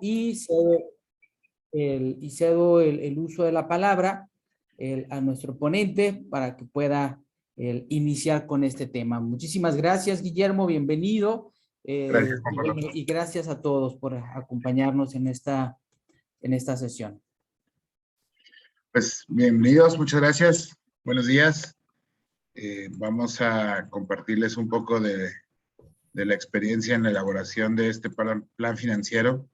y cedo el uso de la palabra a nuestro ponente para que pueda iniciar con este tema. Muchísimas gracias, Guillermo, bienvenido. Gracias, Juan Pablo. Y gracias a todos por acompañarnos en esta sesión. Pues bienvenidos, muchas gracias. Buenos días. Vamos a compartirles un poco de la experiencia en la elaboración de este plan financiero.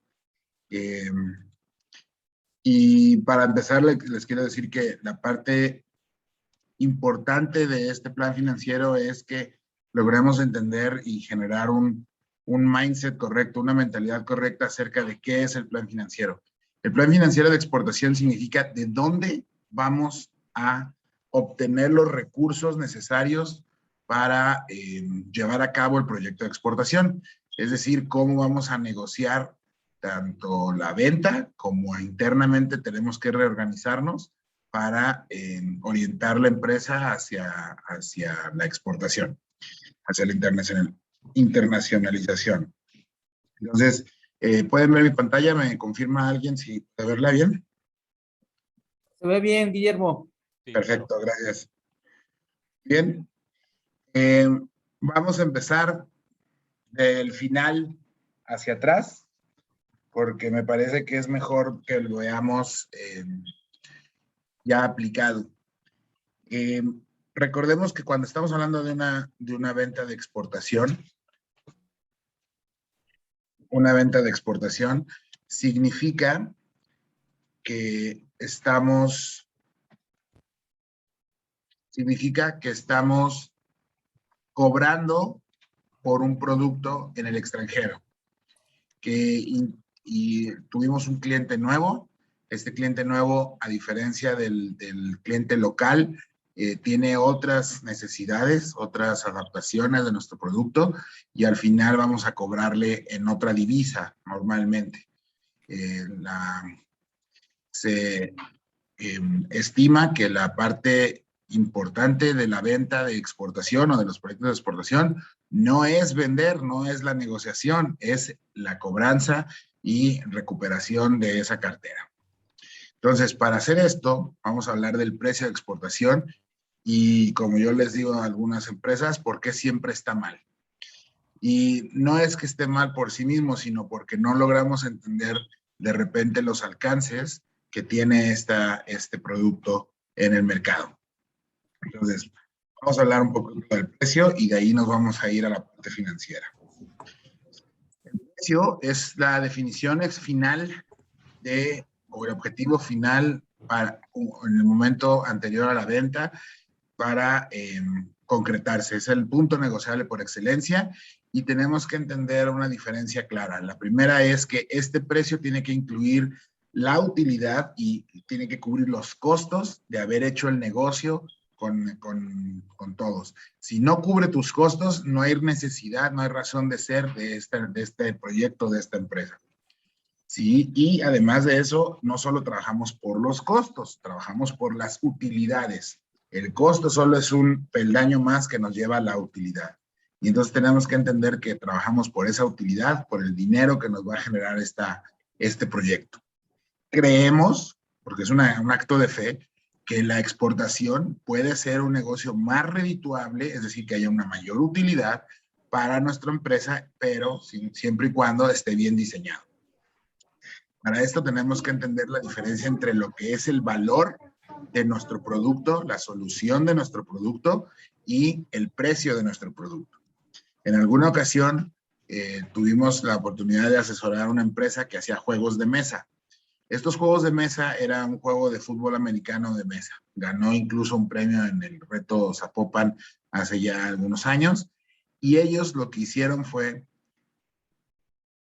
Y para empezar, les quiero decir que la parte importante de este plan financiero es que logremos entender y generar un mindset correcto, una mentalidad correcta acerca de qué es el plan financiero. El plan financiero de exportación significa de dónde vamos a obtener los recursos necesarios para llevar a cabo el proyecto de exportación. Es decir, cómo vamos a negociar tanto la venta como internamente tenemos que reorganizarnos para orientar la empresa hacia la exportación, hacia la internacionalización. Entonces, ¿pueden ver mi pantalla? ¿Me confirma alguien si puede verla bien? Se ve bien, Guillermo. Perfecto, gracias. Bien, vamos a empezar del final hacia atrás, porque me parece que es mejor que lo veamos ya aplicado. Recordemos que cuando estamos hablando de una venta de exportación, significa que estamos cobrando por un producto en el extranjero. Y tuvimos un cliente nuevo. Este cliente nuevo, a diferencia del cliente local, tiene otras necesidades, otras adaptaciones de nuestro producto, y al final vamos a cobrarle en otra divisa normalmente. Se estima que la parte importante de la venta de exportación o de los proyectos de exportación no es vender, no es la negociación, es la cobranza y recuperación de esa cartera. Entonces, para hacer esto, vamos a hablar del precio de exportación y, como yo les digo a algunas empresas, ¿por qué siempre está mal? Y no es que esté mal por sí mismo, sino porque no logramos entender de repente los alcances que tiene este producto en el mercado. Entonces, vamos a hablar un poco del precio y de ahí nos vamos a ir a la parte financiera. El precio es la definición final o el objetivo final en el momento anterior a la venta para concretarse. Es el punto negociable por excelencia y tenemos que entender una diferencia clara. La primera es que este precio tiene que incluir la utilidad y tiene que cubrir los costos de haber hecho el negocio con todos. Si no cubre tus costos, no hay necesidad, no hay razón de ser de este proyecto, de esta empresa. Sí, y además de eso, no solo trabajamos por los costos, trabajamos por las utilidades. El costo solo es un peldaño más que nos lleva a la utilidad. Y entonces tenemos que entender que trabajamos por esa utilidad, por el dinero que nos va a generar este proyecto. Creemos, porque es un acto de fe, que la exportación puede ser un negocio más redituable, es decir, que haya una mayor utilidad para nuestra empresa, pero siempre y cuando esté bien diseñado. Para esto tenemos que entender la diferencia entre lo que es el valor de nuestro producto, la solución de nuestro producto y el precio de nuestro producto. En alguna ocasión tuvimos la oportunidad de asesorar a una empresa que hacía juegos de mesa. Estos juegos de mesa eran un juego de fútbol americano de mesa. Ganó incluso un premio en el reto Zapopan hace ya algunos años. Y ellos lo que hicieron fue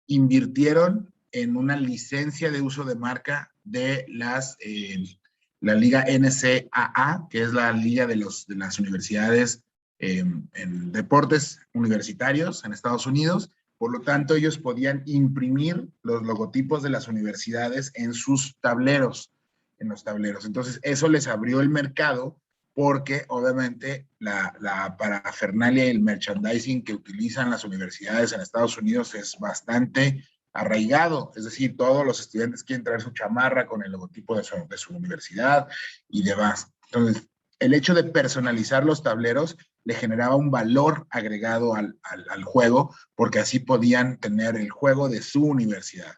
invirtieron en una licencia de uso de marca de la liga NCAA, que es la liga de las universidades en deportes universitarios en Estados Unidos. Por lo tanto, ellos podían imprimir los logotipos de las universidades en sus tableros, en los tableros. Entonces, eso les abrió el mercado porque, obviamente, la parafernalia y el merchandising que utilizan las universidades en Estados Unidos es bastante arraigado, es decir, todos los estudiantes quieren traer su chamarra con el logotipo de su universidad y demás. Entonces, el hecho de personalizar los tableros le generaba un valor agregado al juego, porque así podían tener el juego de su universidad.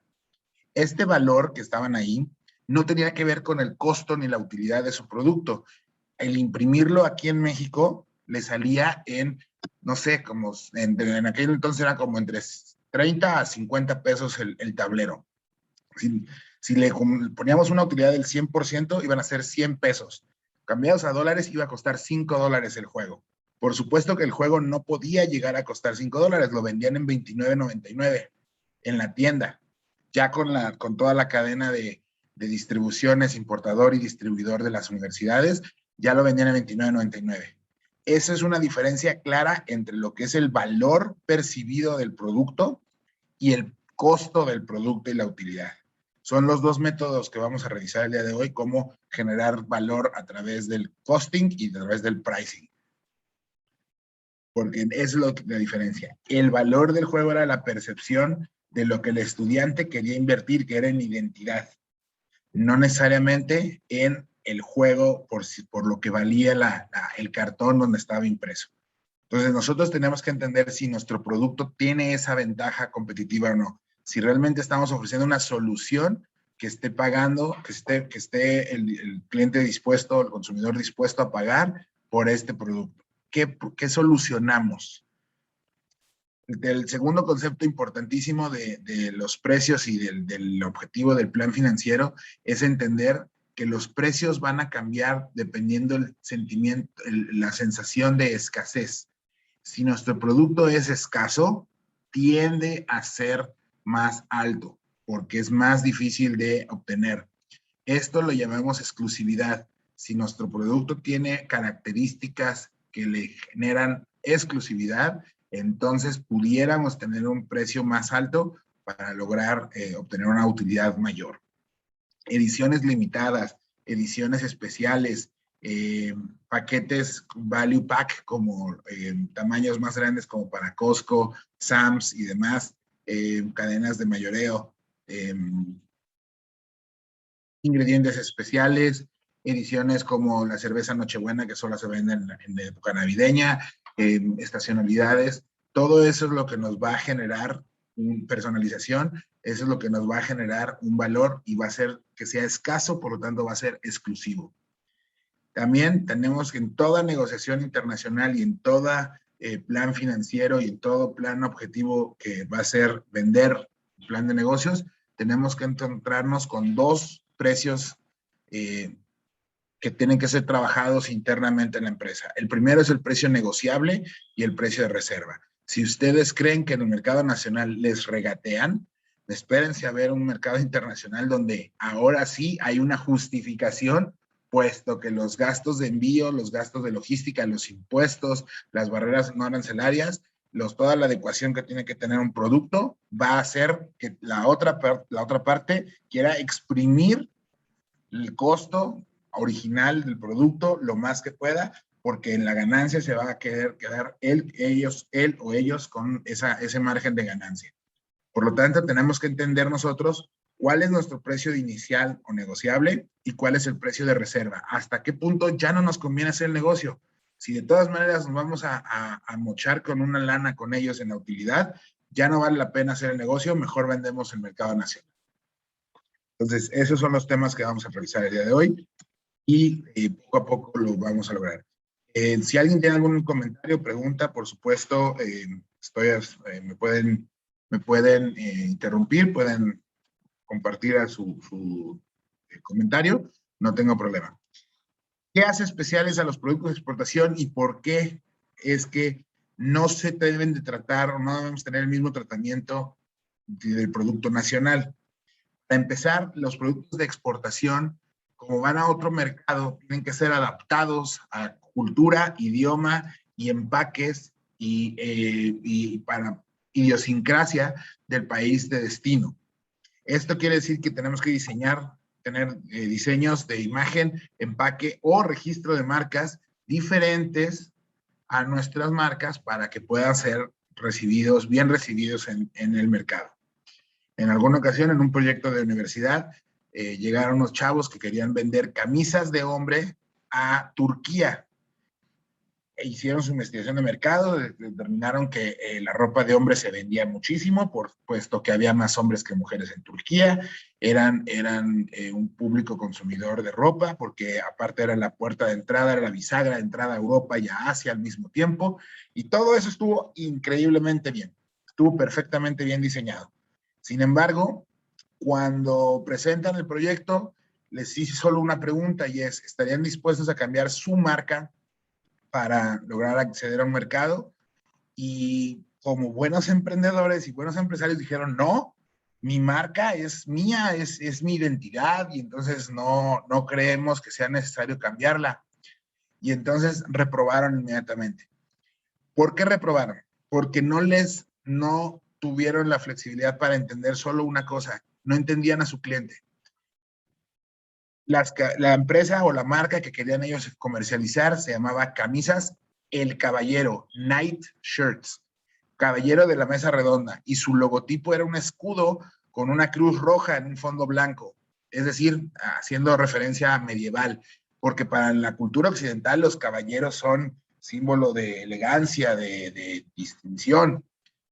Este valor que estaban ahí no tenía que ver con el costo ni la utilidad de su producto. El imprimirlo aquí en México le salía en, no sé, como en aquel entonces era como entre 30 a 50 pesos el tablero. Si le poníamos una utilidad del 100%, iban a ser 100 pesos. Cambiados a dólares, iba a costar $5 el juego. Por supuesto que el juego no podía llegar a costar $5, lo vendían en $29.99 en la tienda, ya con toda la cadena de distribuciones, importador y distribuidor de las universidades, ya lo vendían en $29.99. Esa es una diferencia clara entre lo que es el valor percibido del producto y el costo del producto y la utilidad. Son los dos métodos que vamos a revisar el día de hoy, cómo generar valor a través del costing y a través del pricing. Porque es la diferencia. El valor del juego era la percepción de lo que el estudiante quería invertir, que era en identidad, no necesariamente en el juego por lo que valía el cartón donde estaba impreso. Entonces nosotros tenemos que entender si nuestro producto tiene esa ventaja competitiva o no. Si realmente estamos ofreciendo una solución que esté pagando, que esté el cliente dispuesto, el consumidor dispuesto a pagar por este producto. ¿Qué solucionamos? El segundo concepto importantísimo de los precios y del objetivo del plan financiero es entender que los precios van a cambiar dependiendo el sentimiento, la sensación de escasez. Si nuestro producto es escaso, tiende a ser más alto porque es más difícil de obtener. Esto lo llamamos exclusividad. Si nuestro producto tiene características que le generan exclusividad, entonces pudiéramos tener un precio más alto para lograr obtener una utilidad mayor. Ediciones limitadas, ediciones especiales, paquetes value pack como tamaños más grandes como para Costco, Sam's y demás, cadenas de mayoreo, ingredientes especiales, ediciones como la cerveza Nochebuena que solo se vende en época navideña, estacionalidades, todo eso es lo que nos va a generar personalización, eso es lo que nos va a generar un valor y va a hacer que sea escaso, por lo tanto va a ser exclusivo. También tenemos que en toda negociación internacional y en todo plan financiero y en todo plan objetivo que va a ser vender plan de negocios, tenemos que encontrarnos con dos precios que tienen que ser trabajados internamente en la empresa. El primero es el precio negociable y el precio de reserva. Si ustedes creen que en el mercado nacional les regatean, espérense a ver un mercado internacional donde ahora sí hay una justificación, puesto que los gastos de envío, los gastos de logística, los impuestos, las barreras no arancelarias, toda la adecuación que tiene que tener un producto va a hacer que la otra parte quiera exprimir el costo original del producto lo más que pueda, porque en la ganancia se va a quedar él o ellos con ese margen de ganancia. Por lo tanto, tenemos que entender nosotros cuál es nuestro precio de inicial o negociable y cuál es el precio de reserva. Hasta qué punto ya no nos conviene hacer el negocio. Si de todas maneras nos vamos a mochar con una lana con ellos en la utilidad, ya no vale la pena hacer el negocio, mejor vendemos el mercado nacional. Entonces, esos son los temas que vamos a revisar el día de hoy y poco a poco lo vamos a lograr. Si alguien tiene algún comentario, pregunta, por supuesto, me pueden interrumpir, pueden compartir su comentario, no tengo problema. ¿Qué hace especiales a los productos de exportación y por qué es que no se deben de tratar o no debemos tener el mismo tratamiento del producto nacional? Para empezar, los productos de exportación, como van a otro mercado, tienen que ser adaptados a cultura, idioma y empaques y para idiosincrasia del país de destino. Esto quiere decir que tenemos que tener diseños de imagen, empaque o registro de marcas diferentes a nuestras marcas para que puedan ser bien recibidos en el mercado. En alguna ocasión, en un proyecto de universidad, llegaron unos chavos que querían vender camisas de hombre a Turquía. Hicieron su investigación de mercado, determinaron que la ropa de hombre se vendía muchísimo, puesto que había más hombres que mujeres en Turquía, eran un público consumidor de ropa, porque aparte era la puerta de entrada, era la bisagra de entrada a Europa y a Asia al mismo tiempo, y todo eso estuvo increíblemente bien, estuvo perfectamente bien diseñado. Sin embargo, cuando presentan el proyecto, les hice solo una pregunta y es, ¿estarían dispuestos a cambiar su marca para lograr acceder a un mercado? Y como buenos emprendedores y buenos empresarios dijeron, no, mi marca es mía, es mi identidad y entonces no creemos que sea necesario cambiarla. Y entonces reprobaron inmediatamente. ¿Por qué reprobaron? Porque no tuvieron la flexibilidad para entender solo una cosa, no entendían a su cliente. La empresa o la marca que querían ellos comercializar se llamaba Camisas El Caballero, Knight Shirts, Caballero de la Mesa Redonda, y su logotipo era un escudo con una cruz roja en un fondo blanco, es decir, haciendo referencia medieval, porque para la cultura occidental los caballeros son símbolo de elegancia, de distinción.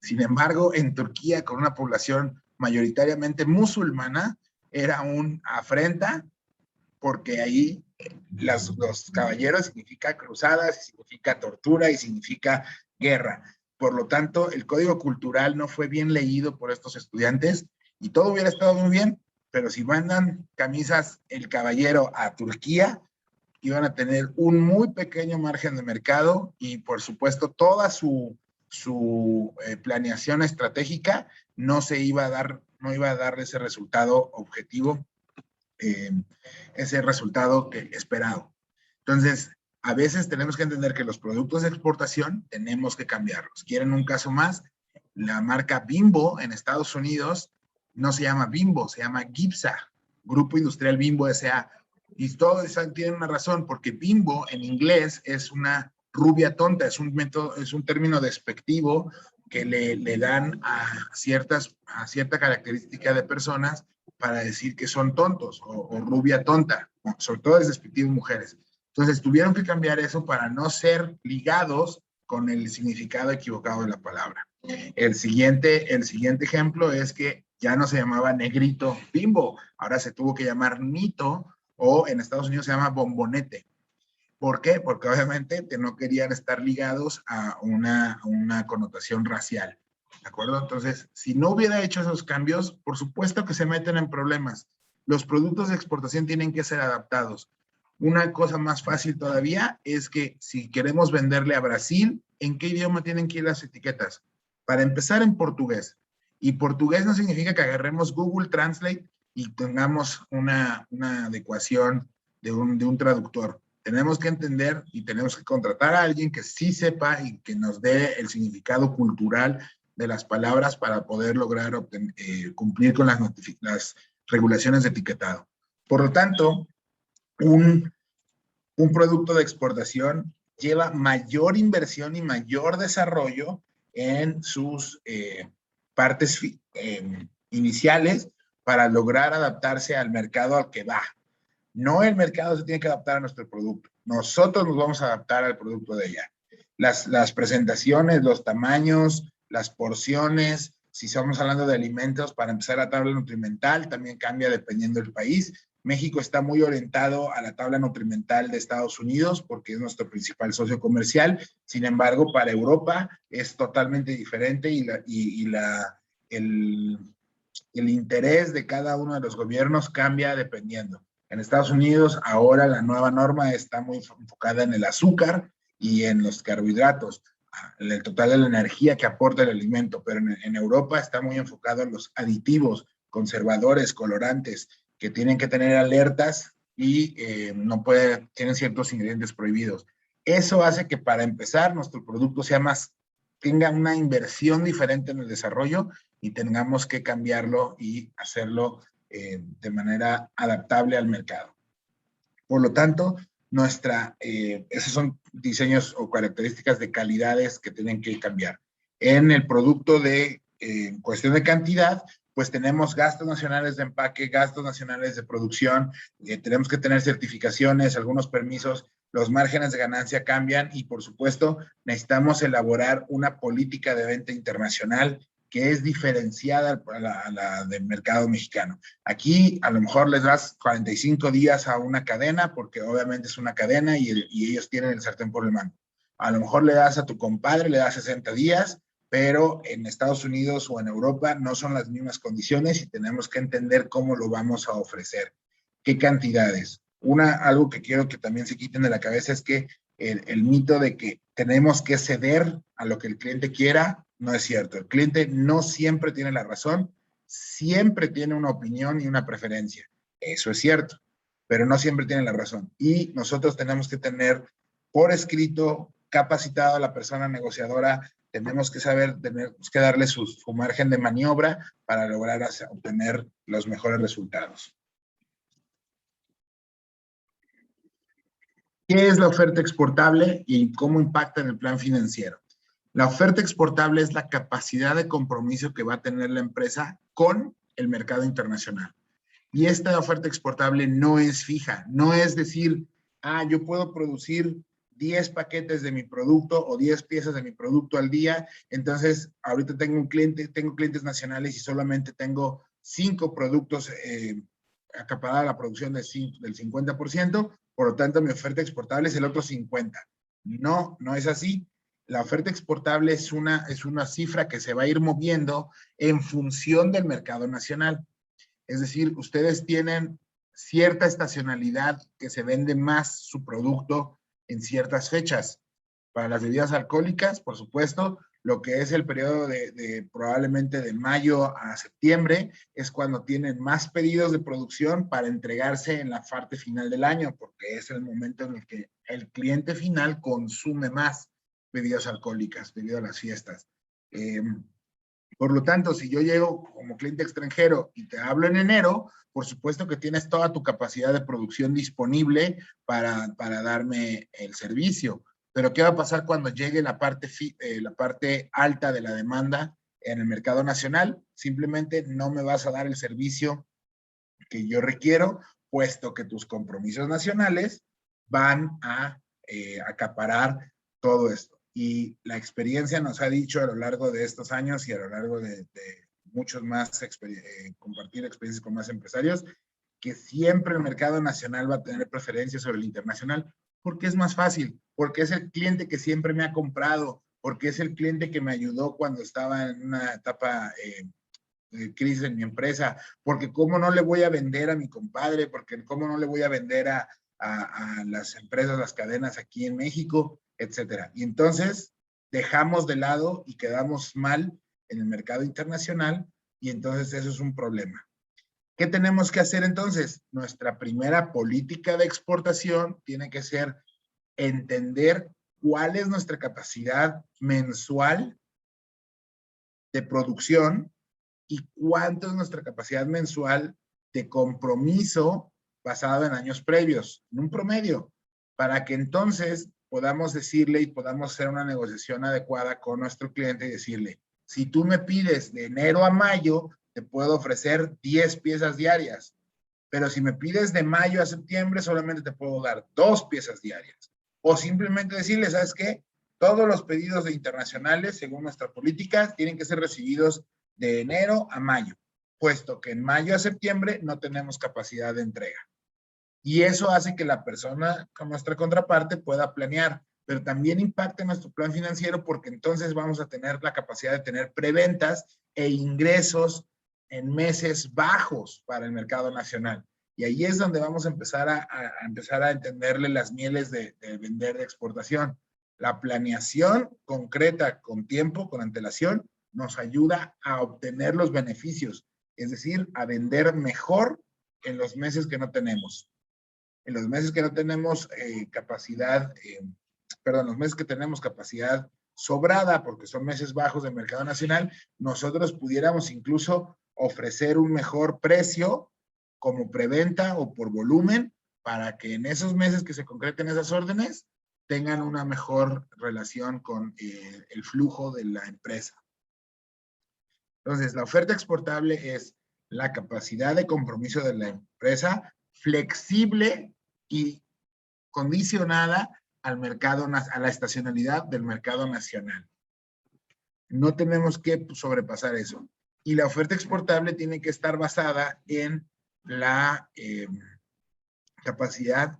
Sin embargo, en Turquía, con una población mayoritariamente musulmana, era una afrenta, porque ahí los caballeros significa cruzadas, significa tortura y significa guerra. Por lo tanto, el código cultural no fue bien leído por estos estudiantes y todo hubiera estado muy bien, pero si mandan camisas el caballero a Turquía, iban a tener un muy pequeño margen de mercado y por supuesto toda su planeación estratégica no iba a dar ese resultado objetivo, ese resultado esperado. Entonces, a veces tenemos que entender que los productos de exportación tenemos que cambiarlos. ¿Quieren un caso más? La marca Bimbo en Estados Unidos no se llama Bimbo, se llama Gipsa, Grupo Industrial Bimbo S.A. Y todos tienen una razón, porque Bimbo en inglés es una rubia tonta, es un término despectivo que le dan a cierta característica de personas para decir que son tontos o rubia tonta, sobre todo es despectivo en mujeres. Entonces tuvieron que cambiar eso para no ser ligados con el significado equivocado de la palabra. El siguiente ejemplo es que ya no se llamaba negrito Bimbo, ahora se tuvo que llamar Nito, o en Estados Unidos se llama bombonete. ¿Por qué? Porque obviamente no querían estar ligados a una connotación racial. ¿De acuerdo? Entonces, si no hubiera hecho esos cambios, por supuesto que se meten en problemas. Los productos de exportación tienen que ser adaptados. Una cosa más fácil todavía es que si queremos venderle a Brasil, ¿en qué idioma tienen que ir las etiquetas? Para empezar, en portugués. Y portugués no significa que agarremos Google Translate y tengamos una adecuación de un traductor. Tenemos que entender y tenemos que contratar a alguien que sí sepa y que nos dé el significado cultural de las palabras para poder lograr cumplir con las regulaciones de etiquetado. Por lo tanto, un producto de exportación lleva mayor inversión y mayor desarrollo en sus partes iniciales para lograr adaptarse al mercado al que va. No el mercado se tiene que adaptar a nuestro producto. Nosotros nos vamos a adaptar al producto de ella. Las presentaciones, los tamaños, las porciones, si estamos hablando de alimentos, para empezar la tabla nutrimental, también cambia dependiendo del país. México está muy orientado a la tabla nutrimental de Estados Unidos porque es nuestro principal socio comercial. Sin embargo, para Europa es totalmente diferente y el interés de cada uno de los gobiernos cambia dependiendo. En Estados Unidos, ahora la nueva norma está muy enfocada en el azúcar y en los carbohidratos, en el total de la energía que aporta el alimento, pero en Europa está muy enfocado en los aditivos, conservadores, colorantes, que tienen que tener alertas y tienen ciertos ingredientes prohibidos. Eso hace que para empezar nuestro producto tenga una inversión diferente en el desarrollo y tengamos que cambiarlo y hacerlo de manera adaptable al mercado. Por lo tanto, esos son diseños o características de calidades que tienen que cambiar. En el producto de cuestión de cantidad, pues tenemos gastos nacionales de empaque, gastos nacionales de producción, tenemos que tener certificaciones, algunos permisos, los márgenes de ganancia cambian y, por supuesto, necesitamos elaborar una política de venta internacional que es diferenciada a la del mercado mexicano. Aquí a lo mejor les das 45 días a una cadena, porque obviamente es una cadena y ellos tienen el sartén por el mango. A lo mejor le das a tu compadre, le das 60 días, pero en Estados Unidos o en Europa no son las mismas condiciones y tenemos que entender cómo lo vamos a ofrecer. ¿Qué cantidades? Algo que quiero que también se quiten de la cabeza es que el mito de que tenemos que ceder a lo que el cliente quiera no es cierto. El cliente no siempre tiene la razón, siempre tiene una opinión y una preferencia. Eso es cierto, pero no siempre tiene la razón. Y nosotros tenemos que tener por escrito, capacitado a la persona negociadora, tenemos que saber, tenemos que darle su margen de maniobra para lograr obtener los mejores resultados. ¿Qué es la oferta exportable y cómo impacta en el plan financiero? La oferta exportable es la capacidad de compromiso que va a tener la empresa con el mercado internacional. Y esta oferta exportable no es fija, no es decir, yo puedo producir 10 paquetes de mi producto o 10 piezas de mi producto al día, entonces ahorita tengo clientes nacionales y solamente tengo 5 productos acaparada la producción del 50%, por lo tanto mi oferta exportable es el otro 50%. No, no es así. La oferta exportable es una cifra que se va a ir moviendo en función del mercado nacional. Es decir, ustedes tienen cierta estacionalidad que se vende más su producto en ciertas fechas. Para las bebidas alcohólicas, por supuesto, lo que es el periodo probablemente de mayo a septiembre es cuando tienen más pedidos de producción para entregarse en la parte final del año, porque es el momento en el que el cliente final consume más bebidas alcohólicas debido a las fiestas. Por lo tanto, si yo llego como cliente extranjero y te hablo en enero, por supuesto que tienes toda tu capacidad de producción disponible para darme el servicio. Pero ¿qué va a pasar cuando llegue la parte alta de la demanda en el mercado nacional? Simplemente no me vas a dar el servicio que yo requiero, puesto que tus compromisos nacionales van a acaparar todo esto. Y la experiencia nos ha dicho a lo largo de estos años y a lo largo de muchos más, compartir experiencias con más empresarios, que siempre el mercado nacional va a tener preferencia sobre el internacional, porque es más fácil, porque es el cliente que siempre me ha comprado, porque es el cliente que me ayudó cuando estaba en una etapa de crisis en mi empresa, porque cómo no le voy a vender a mi compadre, porque cómo no le voy a vender a las empresas, las cadenas aquí en México, etcétera. Y entonces dejamos de lado y quedamos mal en el mercado internacional y entonces eso es un problema. ¿Qué tenemos que hacer entonces? Nuestra primera política de exportación tiene que ser entender cuál es nuestra capacidad mensual de producción y cuánto es nuestra capacidad mensual de compromiso basado en años previos, en un promedio, para que entonces podamos decirle y podamos hacer una negociación adecuada con nuestro cliente y decirle, si tú me pides de enero a mayo, te puedo ofrecer 10 piezas diarias, pero si me pides de mayo a septiembre, solamente te puedo dar 2 piezas diarias. O simplemente decirle, ¿sabes qué? Todos los pedidos de internacionales, según nuestra política, tienen que ser recibidos de enero a mayo, puesto que en mayo a septiembre no tenemos capacidad de entrega. Y eso hace que la persona, con nuestra contraparte, pueda planear, pero también impacta en nuestro plan financiero porque entonces vamos a tener la capacidad de tener preventas e ingresos en meses bajos para el mercado nacional. Y ahí es donde vamos a empezar a entenderle las mieles de vender de exportación. La planeación concreta con tiempo, con antelación, nos ayuda a obtener los beneficios, es decir, a vender mejor en los meses que no tenemos. En los meses que no tenemos los meses que tenemos capacidad sobrada, porque son meses bajos del mercado nacional, nosotros pudiéramos incluso ofrecer un mejor precio como preventa o por volumen para que en esos meses que se concreten esas órdenes tengan una mejor relación con el flujo de la empresa. Entonces, la oferta exportable es la capacidad de compromiso de la empresa flexible y condicionada al mercado, a la estacionalidad del mercado nacional. No tenemos que sobrepasar eso. Y la oferta exportable tiene que estar basada en la capacidad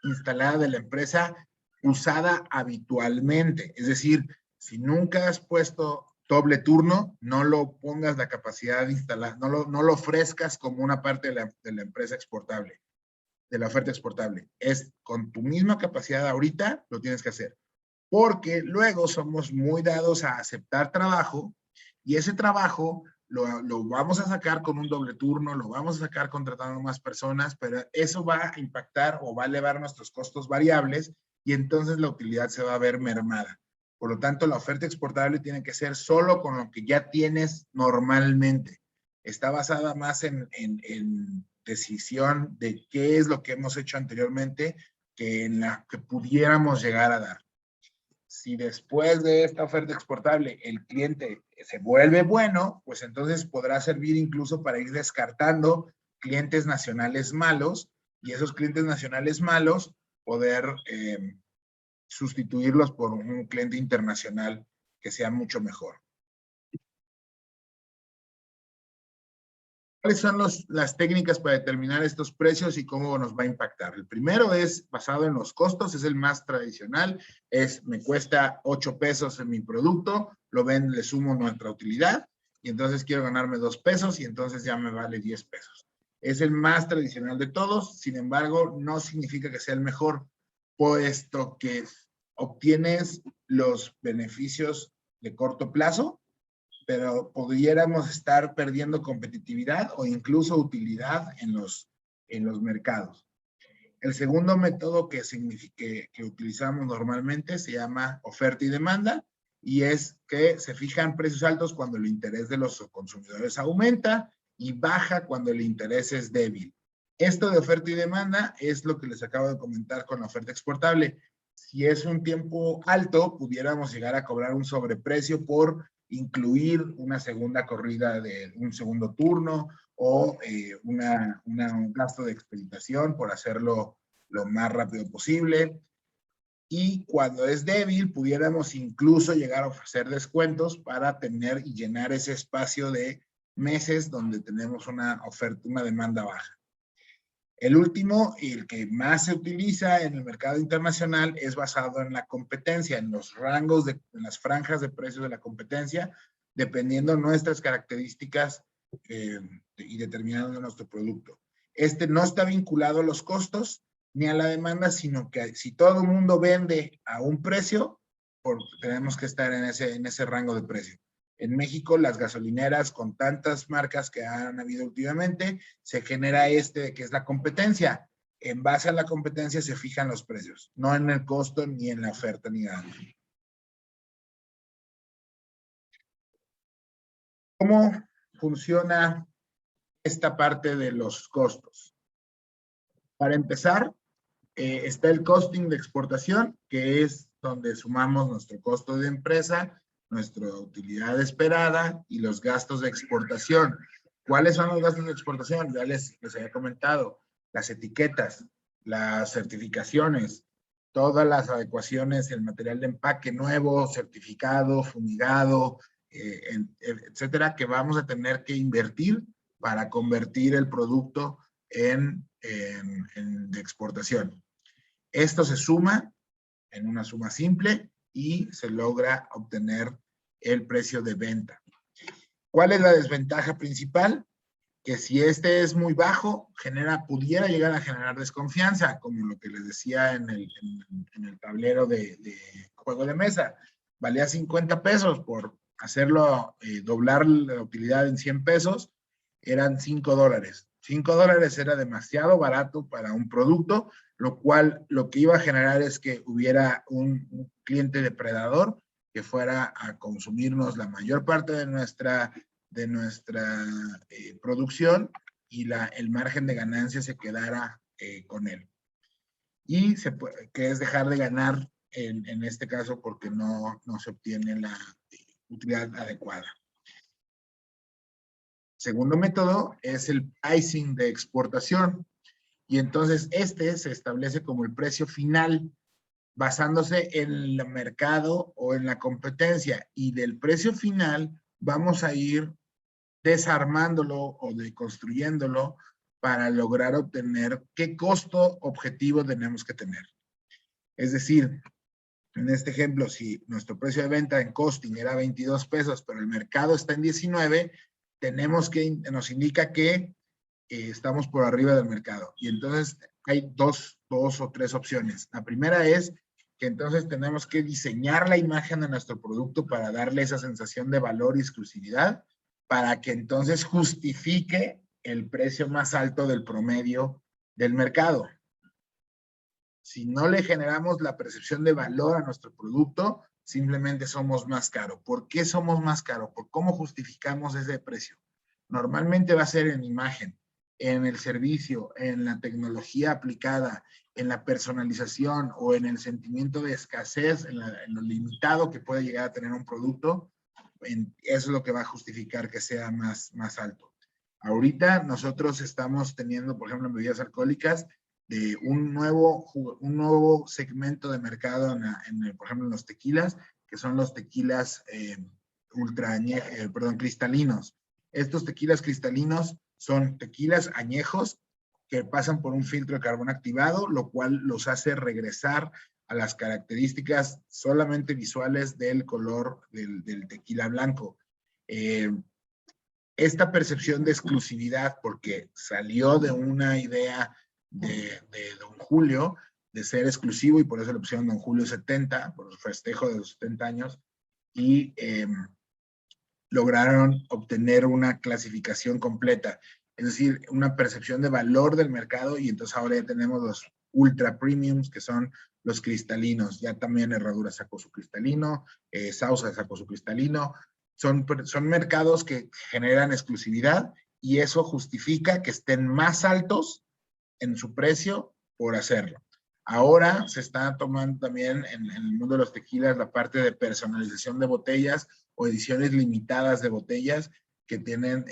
instalada de la empresa usada habitualmente. Es decir, si nunca has puesto doble turno, no lo pongas la capacidad instalada, no lo ofrezcas como una parte de la empresa exportable, de la oferta exportable. Es con tu misma capacidad ahorita, lo tienes que hacer. Porque luego somos muy dados a aceptar trabajo y ese trabajo lo vamos a sacar con un doble turno, lo vamos a sacar contratando más personas, pero eso va a impactar o va a elevar nuestros costos variables y entonces la utilidad se va a ver mermada. Por lo tanto, la oferta exportable tiene que ser solo con lo que ya tienes normalmente. Está basada más en decisión de qué es lo que hemos hecho anteriormente que en la que pudiéramos llegar a dar. Si después de esta oferta exportable el cliente se vuelve bueno, pues entonces podrá servir incluso para ir descartando clientes nacionales malos y esos clientes nacionales malos poder sustituirlos por un cliente internacional que sea mucho mejor. ¿Cuáles son las técnicas para determinar estos precios y cómo nos va a impactar? El primero es basado en los costos, es el más tradicional, me cuesta 8 pesos en mi producto, le sumo nuestra utilidad y entonces quiero ganarme 2 pesos y entonces ya me vale 10 pesos. Es el más tradicional de todos, sin embargo, no significa que sea el mejor, puesto que obtienes los beneficios de corto plazo, pero pudiéramos estar perdiendo competitividad o incluso utilidad en los mercados. El segundo método que utilizamos normalmente se llama oferta y demanda y es que se fijan precios altos cuando el interés de los consumidores aumenta y baja cuando el interés es débil. Esto de oferta y demanda es lo que les acabo de comentar con la oferta exportable. Si es un tiempo alto, pudiéramos llegar a cobrar un sobreprecio por incluir una segunda corrida de un segundo turno o un gasto de expeditación por hacerlo lo más rápido posible. Y cuando es débil, pudiéramos incluso llegar a ofrecer descuentos para tener y llenar ese espacio de meses donde tenemos una oferta, una demanda baja. El último, y el que más se utiliza en el mercado internacional, es basado en la competencia, en los rangos, en las franjas de precios de la competencia, dependiendo nuestras características y determinando nuestro producto. Este no está vinculado a los costos ni a la demanda, sino que si todo el mundo vende a un precio, tenemos que estar en ese rango de precio. En México, las gasolineras con tantas marcas que han habido últimamente, se genera que es la competencia. En base a la competencia se fijan los precios, no en el costo, ni en la oferta, ni nada. ¿Cómo funciona esta parte de los costos? Para empezar, está el costing de exportación, que es donde sumamos nuestro costo de empresa, nuestra utilidad esperada y los gastos de exportación. ¿Cuáles son los gastos de exportación? Ya les había comentado, las etiquetas, las certificaciones, todas las adecuaciones, el material de empaque nuevo, certificado, fumigado, etcétera, que vamos a tener que invertir para convertir el producto de exportación. Esto se suma en una suma simple y se logra obtener el precio de venta. ¿Cuál es la desventaja principal? Que si este es muy bajo, pudiera llegar a generar desconfianza, como lo que les decía en el tablero de juego de mesa. Valía 50 pesos por hacerlo, doblar la utilidad en 100 pesos, eran $5. $5 era demasiado barato para un producto, lo cual lo que iba a generar es que hubiera un cliente depredador que fuera a consumirnos la mayor parte de nuestra producción y el margen de ganancia se quedara con él. Y que es dejar de ganar en este caso porque no se obtiene la utilidad adecuada. Segundo método es el pricing de exportación. Y entonces este se establece como el precio final basándose en el mercado o en la competencia. Y del precio final vamos a ir desarmándolo o deconstruyéndolo para lograr obtener qué costo objetivo tenemos que tener. Es decir, en este ejemplo, si nuestro precio de venta en costing era 22 pesos, pero el mercado está en 19, nos indica que estamos por arriba del mercado. Y entonces hay dos o tres opciones. La primera es que entonces tenemos que diseñar la imagen de nuestro producto para darle esa sensación de valor y exclusividad, para que entonces justifique el precio más alto del promedio del mercado. Si no le generamos la percepción de valor a nuestro producto, simplemente somos más caros. ¿Por qué somos más caros? ¿Por cómo justificamos ese precio? Normalmente va a ser en imagen, en el servicio, en la tecnología aplicada, en la personalización o en el sentimiento de escasez, en lo limitado que puede llegar a tener un producto. Eso es lo que va a justificar que sea más alto. Ahorita nosotros estamos teniendo, por ejemplo, en bebidas alcohólicas, de un nuevo segmento de mercado, por ejemplo, en los tequilas, que son los tequilas cristalinos. Estos tequilas cristalinos son tequilas añejos que pasan por un filtro de carbón activado, lo cual los hace regresar a las características solamente visuales del color del tequila blanco. Esta percepción de exclusividad, porque salió de una idea de Don Julio, de ser exclusivo, y por eso le pusieron Don Julio 70, por el festejo de los 70 años, y lograron obtener una clasificación completa, es decir, una percepción de valor del mercado, y entonces ahora ya tenemos los ultra premiums, que son los cristalinos. Ya también Herradura sacó su cristalino, Sauza sacó su cristalino. Son mercados que generan exclusividad, y eso justifica que estén más altos en su precio por hacerlo. Ahora se está tomando también en el mundo de los tequilas la parte de personalización de botellas o ediciones limitadas de botellas que tienen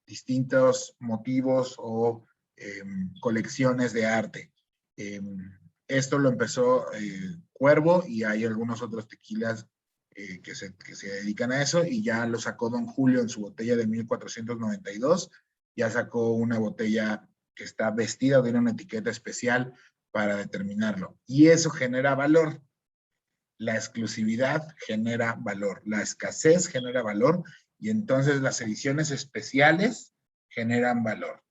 distintos motivos o colecciones de arte. Esto lo empezó Cuervo, y hay algunos otros tequilas que se dedican a eso, y ya lo sacó Don Julio en su botella de 1492. Ya sacó una botella que está vestida, tiene una etiqueta especial para determinarlo. Y eso genera valor. La exclusividad genera valor. La escasez genera valor. Y entonces las ediciones especiales generan valor.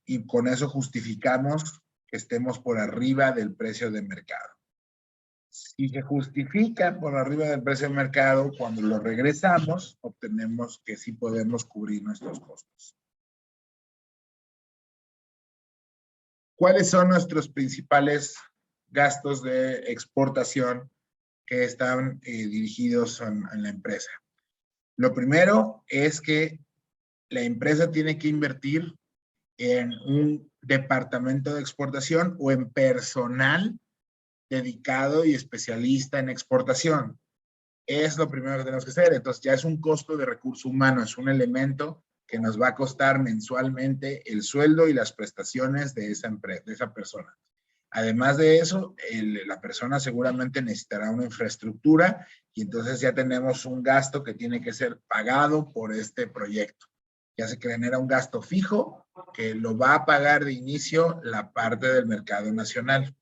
Y con eso justificamos que estemos por arriba del precio de mercado. Si se justifica por arriba del precio de mercado, cuando lo regresamos, obtenemos que sí podemos cubrir nuestros costos. ¿Cuáles son nuestros principales gastos de exportación que están dirigidos en la empresa? Lo primero es que la empresa tiene que invertir en un departamento de exportación o en personal dedicado y especialista en exportación. Es lo primero que tenemos que hacer. Entonces ya es un costo de recurso humano, es un elemento que nos va a costar mensualmente el sueldo y las prestaciones de esa persona. Además de eso, la persona seguramente necesitará una infraestructura, y entonces ya tenemos un gasto que tiene que ser pagado por este proyecto. Ya se genera un gasto fijo que lo va a pagar de inicio la parte del mercado nacional.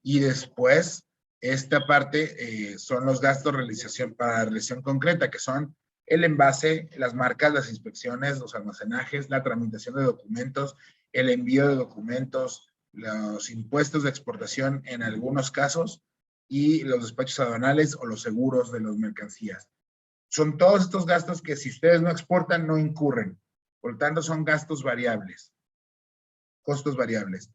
Y después, esta parte son los gastos para la realización concreta, que son el envase, las marcas, las inspecciones, los almacenajes, la tramitación de documentos, el envío de documentos, los impuestos de exportación en algunos casos, y los despachos aduanales o los seguros de las mercancías. Son todos estos gastos que, si ustedes no exportan, no incurren. Por lo tanto, son gastos variables, costos variables.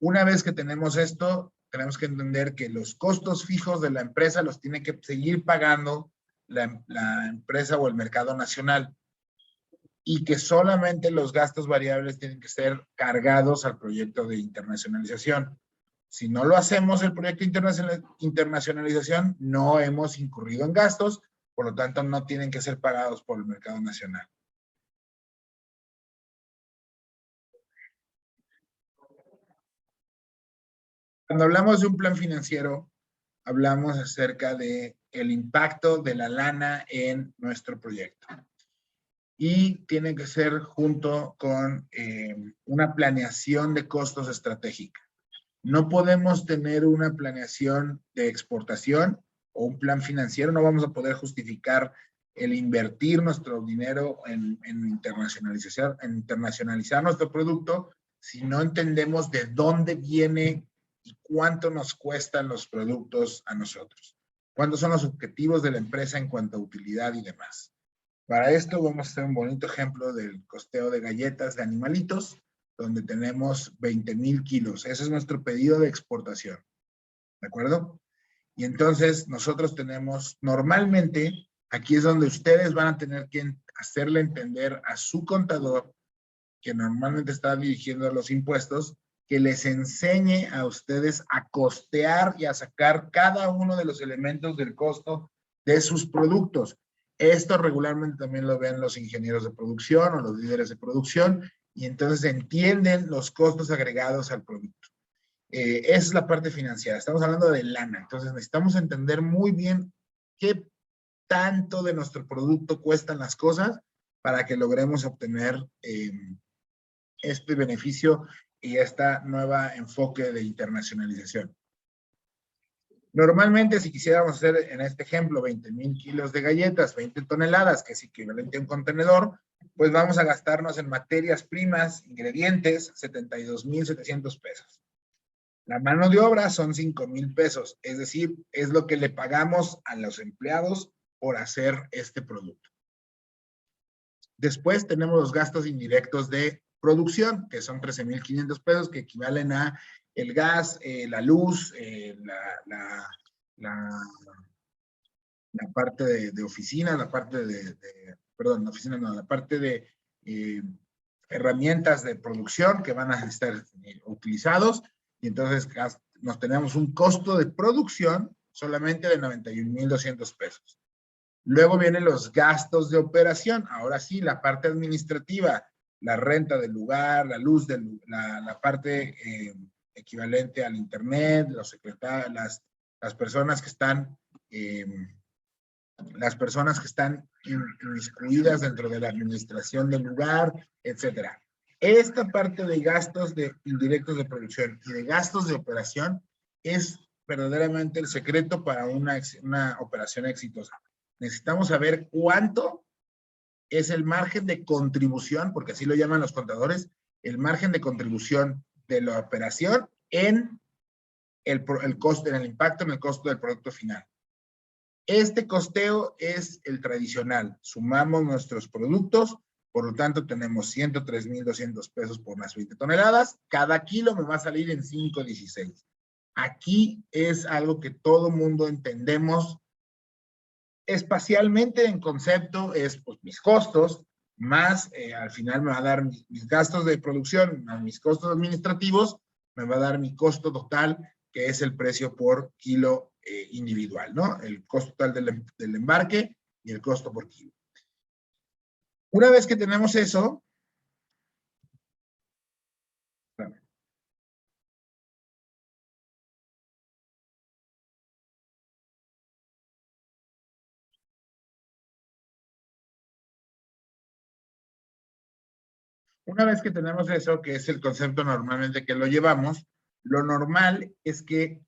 Una vez que tenemos esto, tenemos que entender que los costos fijos de la empresa los tiene que seguir pagando la empresa o el mercado nacional, y que solamente los gastos variables tienen que ser cargados al proyecto de internacionalización. Si no lo hacemos el proyecto de internacionalización, no hemos incurrido en gastos, por lo tanto no tienen que ser pagados por el mercado nacional. Cuando hablamos de un plan financiero, hablamos acerca de el impacto de la lana en nuestro proyecto. Y tiene que ser junto con una planeación de costos estratégica. No podemos tener una planeación de exportación o un plan financiero, no vamos a poder justificar el invertir nuestro dinero en internacionalizar nuestro producto si no entendemos de dónde viene y cuánto nos cuestan los productos a nosotros. Cuántos son los objetivos de la empresa en cuanto a utilidad y demás. Para esto vamos a hacer un bonito ejemplo del costeo de galletas de animalitos, donde tenemos 20,000 kilos. Ese es nuestro pedido de exportación. ¿De acuerdo? Y entonces nosotros tenemos, normalmente, aquí es donde ustedes van a tener que hacerle entender a su contador, que normalmente está dirigiendo los impuestos, que les enseñe a ustedes a costear y a sacar cada uno de los elementos del costo de sus productos. Esto regularmente también lo ven los ingenieros de producción o los líderes de producción y entonces entienden los costos agregados al producto. Esa es la parte financiera. Estamos hablando de lana. Entonces necesitamos entender muy bien qué tanto de nuestro producto cuestan las cosas para que logremos obtener este beneficio y esta nueva enfoque de internacionalización. Normalmente, si quisiéramos hacer en este ejemplo 20,000 kilos de galletas, 20 toneladas, que es equivalente a un contenedor, pues vamos a gastarnos en materias primas, ingredientes, 72,700 pesos. La mano de obra son 5,000 pesos, es decir, es lo que le pagamos a los empleados por hacer este producto. Después tenemos los gastos indirectos de producción, que son 13,500 pesos, que equivalen a el gas, la luz, la parte de oficina, la parte perdón, oficina no, la parte de herramientas de producción que van a estar utilizados, y entonces nos tenemos un costo de producción solamente de 91,200 pesos. Luego vienen los gastos de operación. Ahora sí, la parte administrativa, la renta del lugar, la luz, la parte equivalente al internet, los secretarios, las personas que están inmiscuidas dentro de la administración del lugar, etcétera. Esta parte de gastos indirectos de producción y de gastos de operación es verdaderamente el secreto para una operación exitosa. Necesitamos saber cuánto es el margen de contribución, porque así lo llaman los contadores, el margen de contribución de la operación en el costo, en el impacto en el costo del producto final. Este costeo es el tradicional. Sumamos nuestros productos, por lo tanto tenemos 103,200 pesos por unas 20 toneladas. Cada kilo me va a salir en 5.16. Aquí es algo que todo mundo entendemos. Espacialmente, en concepto, es pues, mis costos, más al final me va a dar mis gastos de producción, más mis costos administrativos, me va a dar mi costo total, que es el precio por kilo individual, ¿no? El costo total del embarque y el costo por kilo. Una vez que tenemos eso, que es el concepto normalmente que lo llevamos, lo normal es que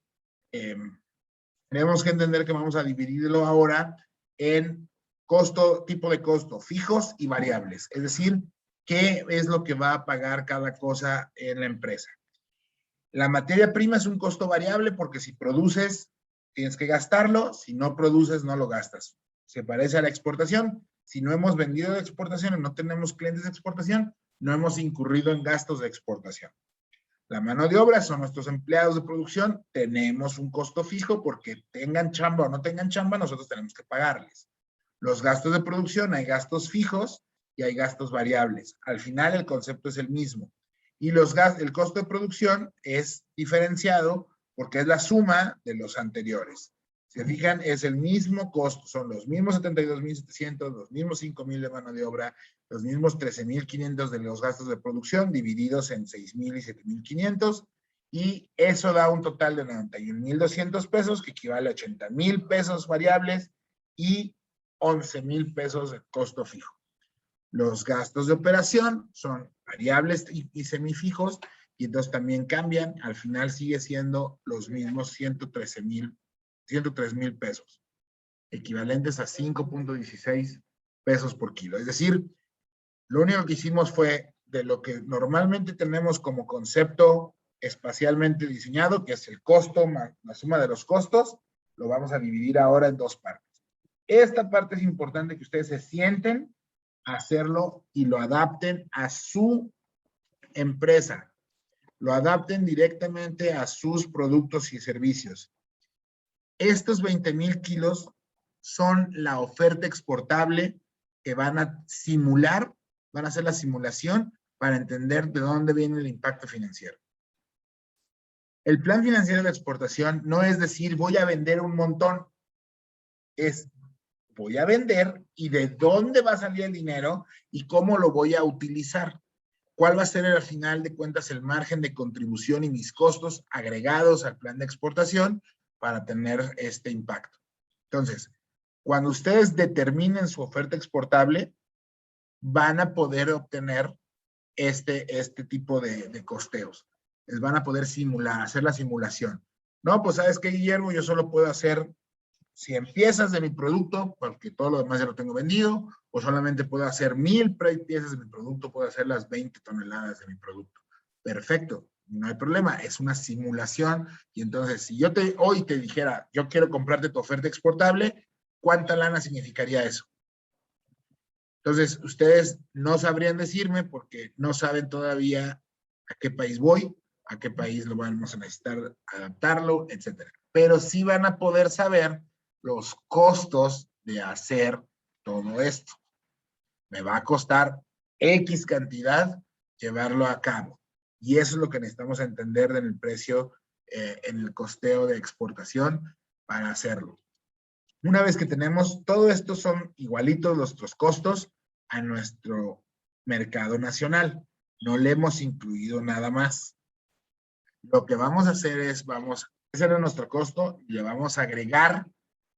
tenemos que entender que vamos a dividirlo ahora en tipo de costo, fijos y variables. Es decir, ¿qué es lo que va a pagar cada cosa en la empresa? La materia prima es un costo variable porque si produces, tienes que gastarlo. Si no produces, no lo gastas. Se parece a la exportación. Si no hemos vendido de exportación o no tenemos clientes de exportación, no hemos incurrido en gastos de exportación. La mano de obra son nuestros empleados de producción. Tenemos un costo fijo porque tengan chamba o no tengan chamba, nosotros tenemos que pagarles. Los gastos de producción, hay gastos fijos y hay gastos variables. Al final el concepto es el mismo. Y el costo de producción es diferenciado porque es la suma de los anteriores. Se fijan, es el mismo costo, son los mismos 72,700, los mismos 5,000 de mano de obra, los mismos 13,500 de los gastos de producción, divididos en 6,000 y 7,500, y eso da un total de 91,200 pesos, que equivale a 80,000 pesos variables y 11,000 pesos de costo fijo. Los gastos de operación son variables y semifijos, y entonces también cambian. Al final sigue siendo los mismos 103,000 pesos, equivalentes a 5.16 pesos por kilo. Es decir, lo único que hicimos fue de lo que normalmente tenemos como concepto espacialmente diseñado, que es el costo más la suma de los costos, lo vamos a dividir ahora en dos partes. Esta parte es importante que ustedes se sienten a hacerlo y lo adapten a su empresa, lo adapten directamente a sus productos y servicios. Estos 20,000 kilos son la oferta exportable que van a simular, van a hacer la simulación para entender de dónde viene el impacto financiero. El plan financiero de exportación no es decir voy a vender un montón, es voy a vender y de dónde va a salir el dinero y cómo lo voy a utilizar. ¿Cuál va a ser al final de cuentas el margen de contribución y mis costos agregados al plan de exportación para tener este impacto? Entonces, cuando ustedes determinen su oferta exportable, van a poder obtener este tipo de costeos. Les van a poder simular, hacer la simulación. No, pues ¿sabes qué, Guillermo? Yo solo puedo hacer 100 piezas de mi producto, porque todo lo demás ya lo tengo vendido, o solamente puedo hacer 1,000 piezas de mi producto, puedo hacer las 20 toneladas de mi producto. Perfecto, no hay problema, es una simulación. Y entonces, si yo hoy te dijera, yo quiero comprarte tu oferta exportable, ¿cuánta lana significaría eso? Entonces, ustedes no sabrían decirme porque no saben todavía a qué país voy, a qué país lo vamos a necesitar adaptarlo, etcétera. Pero sí van a poder saber los costos de hacer todo esto. Me va a costar X cantidad llevarlo a cabo. Y eso es lo que necesitamos entender en el precio, en el costeo de exportación para hacerlo. Una vez que tenemos todo esto, son igualitos nuestros costos a nuestro mercado nacional. No le hemos incluido nada más. Lo que vamos a hacer es, ese era nuestro costo, y le vamos a agregar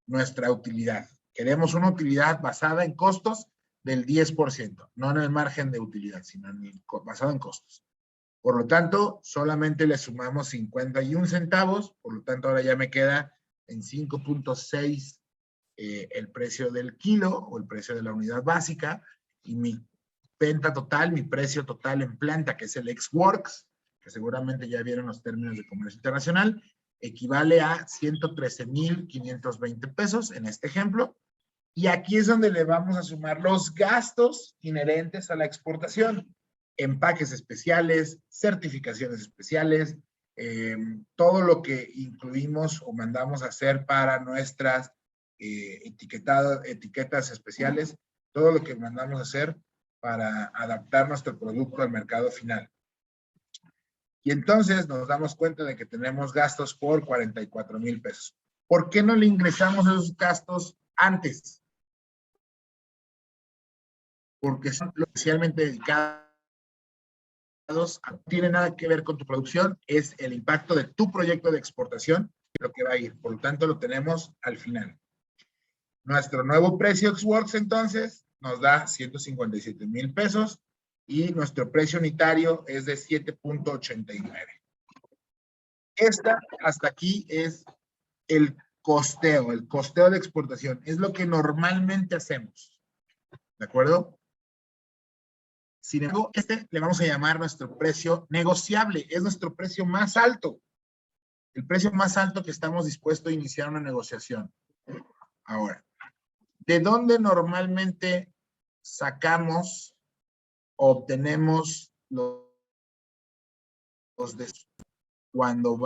nuestra utilidad. Queremos una utilidad basada en costos del 10%, no en el margen de utilidad, sino basado en costos. Por lo tanto, solamente le sumamos 51 centavos, por lo tanto ahora ya me queda en 5.6 el precio del kilo o el precio de la unidad básica, y mi venta total, mi precio total en planta, que es el ex-works, que seguramente ya vieron los términos de comercio internacional, equivale a 113,520 pesos en este ejemplo. Y aquí es donde le vamos a sumar los gastos inherentes a la exportación. Empaques especiales, certificaciones especiales, todo lo que incluimos o mandamos a hacer para nuestras etiquetas especiales, todo lo que mandamos a hacer para adaptar nuestro producto al mercado final. Y entonces nos damos cuenta de que tenemos gastos por 44,000 pesos. ¿Por qué no le ingresamos esos gastos antes? Porque son especialmente dedicados, no tiene nada que ver con tu producción, es el impacto de tu proyecto de exportación lo que va a ir. Por lo tanto, lo tenemos al final. Nuestro nuevo precio ex-works entonces nos da 157,000 pesos y nuestro precio unitario es de 7.89. Hasta aquí es el costeo de exportación. Es lo que normalmente hacemos. ¿De acuerdo? Sin embargo, le vamos a llamar nuestro precio negociable. Es nuestro precio más alto. El precio más alto que estamos dispuestos a iniciar una negociación. Ahora, ¿de dónde normalmente sacamos o obtenemos los de cuando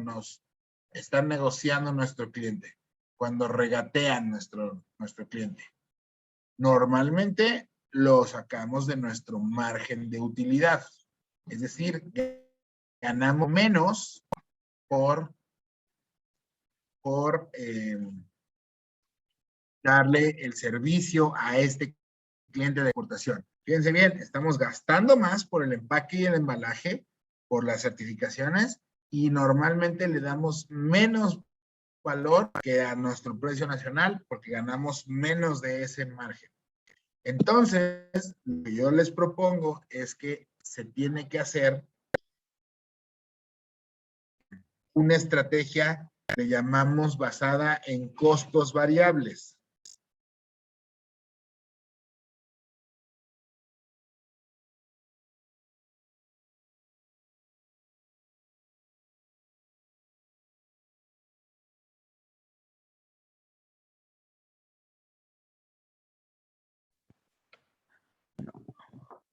nos están negociando nuestro cliente, cuando regatean nuestro cliente? Normalmente lo sacamos de nuestro margen de utilidad. Es decir, ganamos menos por por darle el servicio a este cliente de exportación. Fíjense bien, estamos gastando más por el empaque y el embalaje, por las certificaciones, y normalmente le damos menos valor que a nuestro precio nacional porque ganamos menos de ese margen. Entonces, lo que yo les propongo es que se tiene que hacer una estrategia que le llamamos basada en costos variables.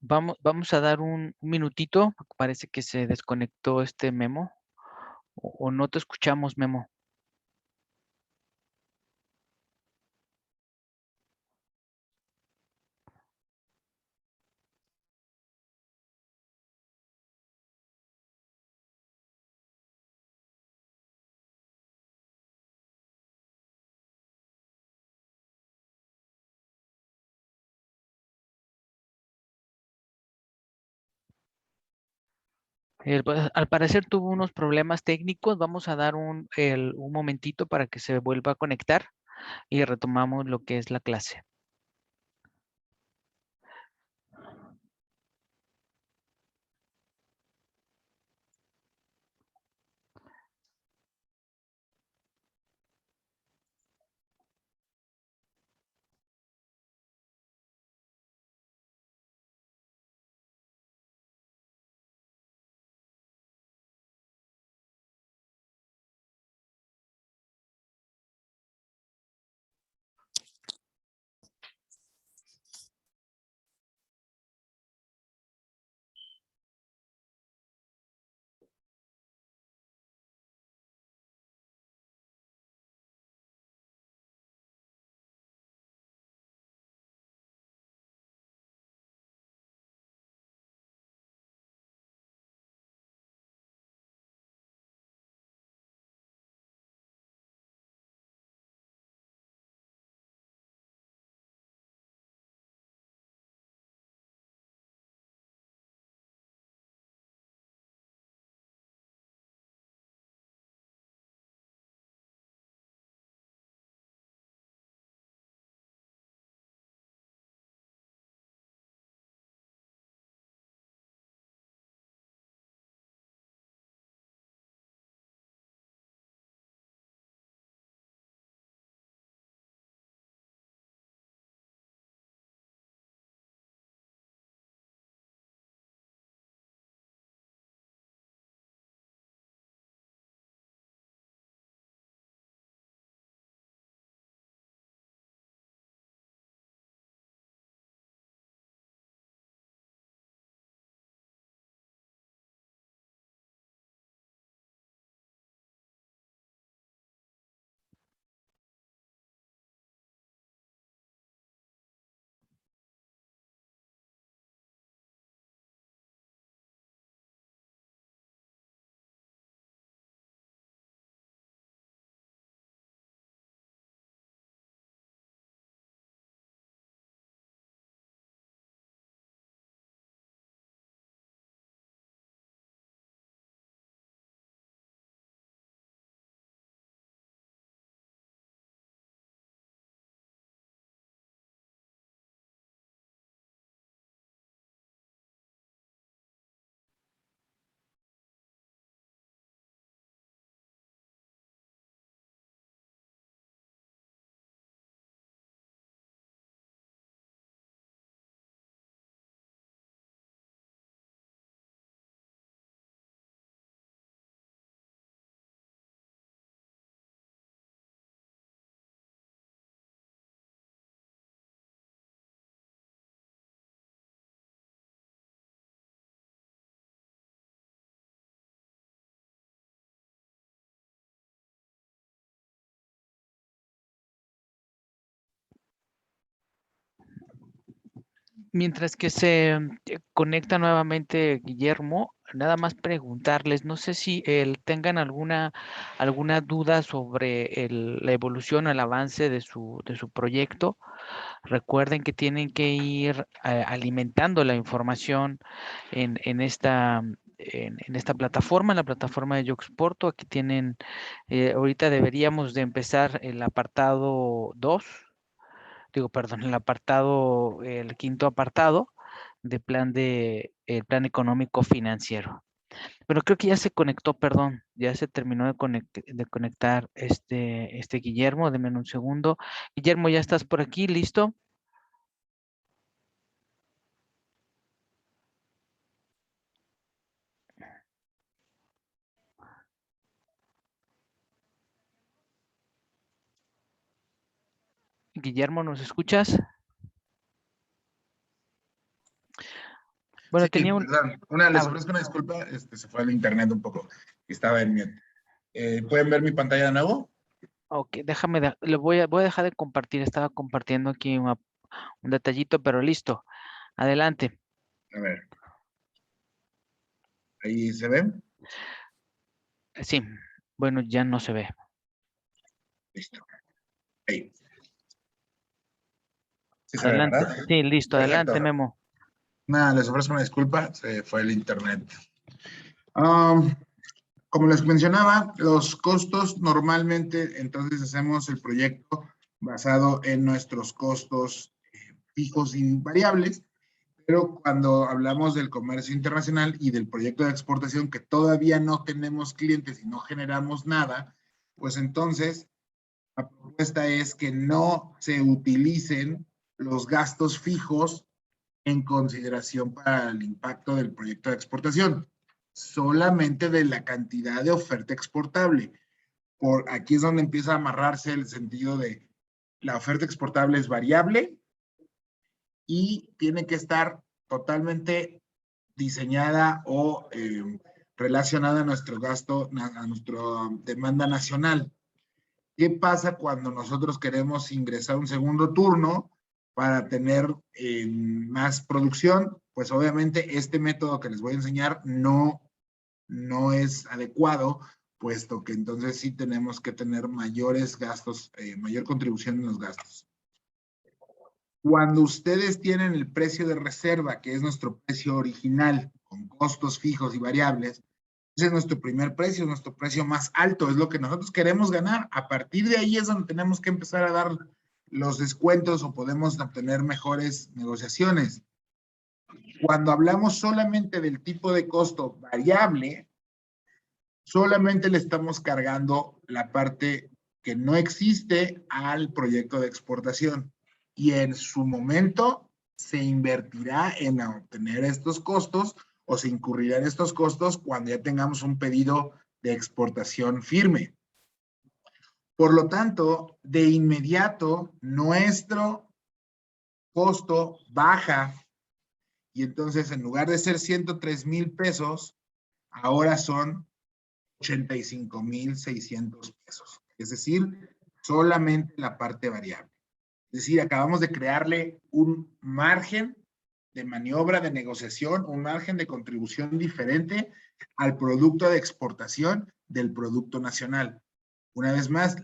Vamos a dar un minutito. Parece que se desconectó este Memo. O no te escuchamos, Memo. Al parecer tuvo unos problemas técnicos. Vamos a dar un momentito para que se vuelva a conectar y retomamos lo que es la clase. Mientras que se conecta nuevamente Guillermo, nada más preguntarles, no sé si tengan alguna duda sobre la evolución o el avance de su proyecto. Recuerden que tienen que ir alimentando la información en esta plataforma, en la plataforma de Yo Exporto. Aquí tienen, ahorita deberíamos de empezar el apartado 2. Digo, perdón, el quinto apartado el plan económico financiero. Pero creo que ya se conectó, perdón, ya se terminó de conectar este Guillermo. Deme un segundo. Guillermo, ¿ya estás por aquí? ¿Listo? Guillermo, ¿nos escuchas? Bueno, Sí, tenía un... perdón. Les ofrezco una disculpa, se fue el internet un poco, estaba en mute. ¿Pueden ver mi pantalla de nuevo? Ok, voy a dejar de compartir. Estaba compartiendo aquí un detallito, pero listo. Adelante. A ver. ¿Ahí se ve? Sí, bueno, ya no se ve. Listo. Ahí. Sí se ve, Adelante. ¿verdad? Sí, listo. Adelante, Perfecto. Memo. Nada, les ofrezco una disculpa, se fue el internet. Como les mencionaba, los costos normalmente, entonces hacemos el proyecto basado en nuestros costos fijos y variables, pero cuando hablamos del comercio internacional y del proyecto de exportación que todavía no tenemos clientes y no generamos nada, pues entonces la propuesta es que no se utilicen los gastos fijos en consideración para el impacto del proyecto de exportación, solamente de la cantidad de oferta exportable. Por aquí es donde empieza a amarrarse el sentido de la oferta exportable es variable y tiene que estar totalmente diseñada o relacionada a nuestro gasto, a nuestra demanda nacional. ¿Qué pasa cuando nosotros queremos ingresar un segundo turno para tener más producción? Pues obviamente este método que les voy a enseñar no es adecuado, puesto que entonces sí tenemos que tener mayores gastos, mayor contribución en los gastos. Cuando ustedes tienen el precio de reserva, que es nuestro precio original, con costos fijos y variables, ese es nuestro primer precio, nuestro precio más alto, es lo que nosotros queremos ganar. A partir de ahí es donde tenemos que empezar a dar los descuentos o podemos obtener mejores negociaciones. Cuando hablamos solamente del tipo de costo variable, solamente le estamos cargando la parte que no existe al proyecto de exportación y en su momento se invertirá en obtener estos costos o se incurrirán estos costos cuando ya tengamos un pedido de exportación firme. Por lo tanto, de inmediato, nuestro costo baja y entonces en lugar de ser 103,000 pesos, ahora son 85,600 pesos. Es decir, solamente la parte variable. Es decir, acabamos de crearle un margen de maniobra, de negociación, un margen de contribución diferente al producto de exportación del producto nacional. Una vez más,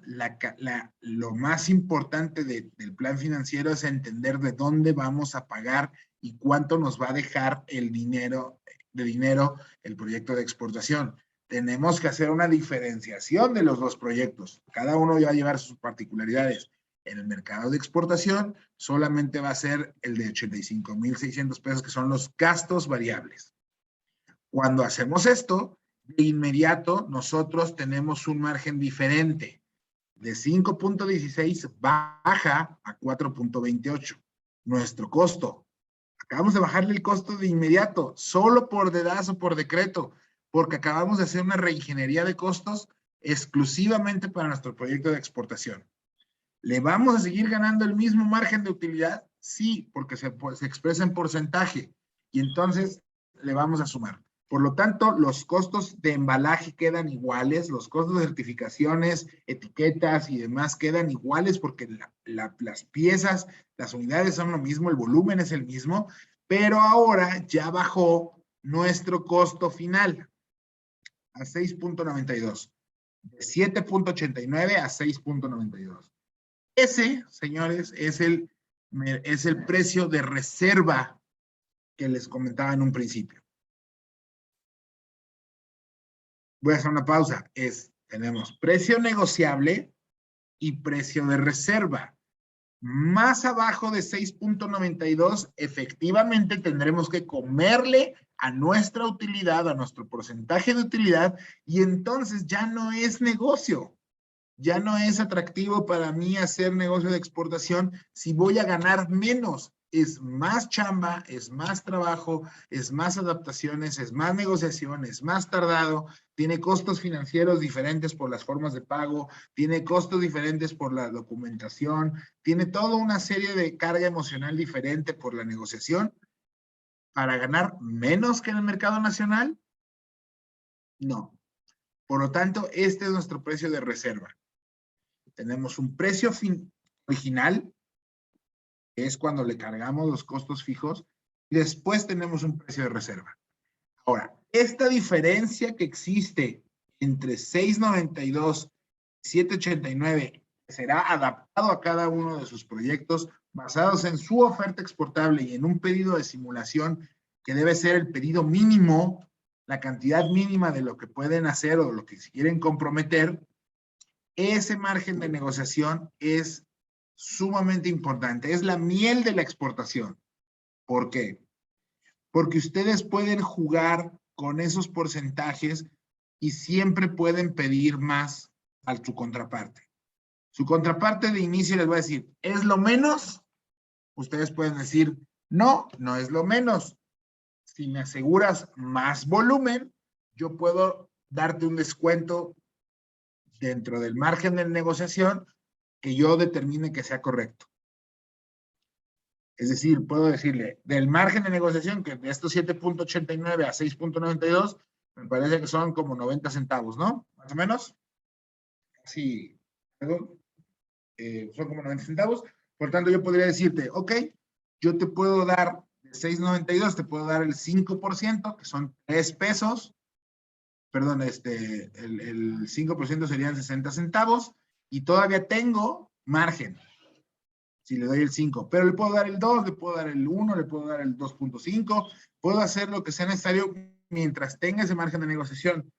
lo más importante del plan financiero es entender de dónde vamos a pagar y cuánto nos va a dejar el dinero el proyecto de exportación. Tenemos que hacer una diferenciación de los dos proyectos. Cada uno va a llevar sus particularidades. En el mercado de exportación solamente va a ser el de 85,600 pesos, que son los gastos variables. Cuando hacemos esto, de inmediato nosotros tenemos un margen diferente. De 5.16 baja a 4.28. Nuestro costo. Acabamos de bajarle el costo de inmediato, solo por dedazo, por decreto, porque acabamos de hacer una reingeniería de costos exclusivamente para nuestro proyecto de exportación. ¿Le vamos a seguir ganando el mismo margen de utilidad? Sí, porque se expresa en porcentaje y entonces le vamos a sumar. Por lo tanto, los costos de embalaje quedan iguales, los costos de certificaciones, etiquetas y demás quedan iguales porque las piezas, las unidades son lo mismo, el volumen es el mismo, pero ahora ya bajó nuestro costo final a 6.92, de 7.89 a 6.92. Ese, señores, es el precio de reserva que les comentaba en un principio. Voy a hacer una pausa. Tenemos precio negociable y precio de reserva. Más abajo de 6.92, efectivamente tendremos que comerle a nuestra utilidad, a nuestro porcentaje de utilidad, y entonces ya no es negocio. Ya no es atractivo para mí hacer negocio de exportación si voy a ganar menos. Es más chamba, es más trabajo, es más adaptaciones, es más negociación, es más tardado, tiene costos financieros diferentes por las formas de pago, tiene costos diferentes por la documentación, tiene toda una serie de carga emocional diferente por la negociación. ¿Para ganar menos que en el mercado nacional? No. Por lo tanto, este es nuestro precio de reserva. Tenemos un precio original, que es cuando le cargamos los costos fijos, y después tenemos un precio de reserva. Ahora, esta diferencia que existe entre 6.92 y 7.89 será adaptado a cada uno de sus proyectos basados en su oferta exportable y en un pedido de simulación que debe ser el pedido mínimo, la cantidad mínima de lo que pueden hacer o lo que se quieren comprometer. Ese margen de negociación es sumamente importante. Es la miel de la exportación. ¿Por qué? Porque ustedes pueden jugar con esos porcentajes y siempre pueden pedir más a su contraparte. Su contraparte de inicio les va a decir, ¿es lo menos? Ustedes pueden decir, no, no es lo menos. Si me aseguras más volumen, yo puedo darte un descuento dentro del margen de negociación que yo determine que sea correcto. Es decir, puedo decirle, del margen de negociación, que de estos 7.89 a 6.92, me parece que son como 90 centavos, ¿no? Más o menos. Sí, son como 90 centavos. Por tanto, yo podría decirte, ok, yo te puedo dar de 6.92, te puedo dar el 5%, que son 3 pesos. Perdón, el 5% serían 60 centavos y todavía tengo margen si le doy el 5, pero le puedo dar el 2, le puedo dar el 1, le puedo dar el 2.5, puedo hacer lo que sea necesario mientras tenga ese margen de negociación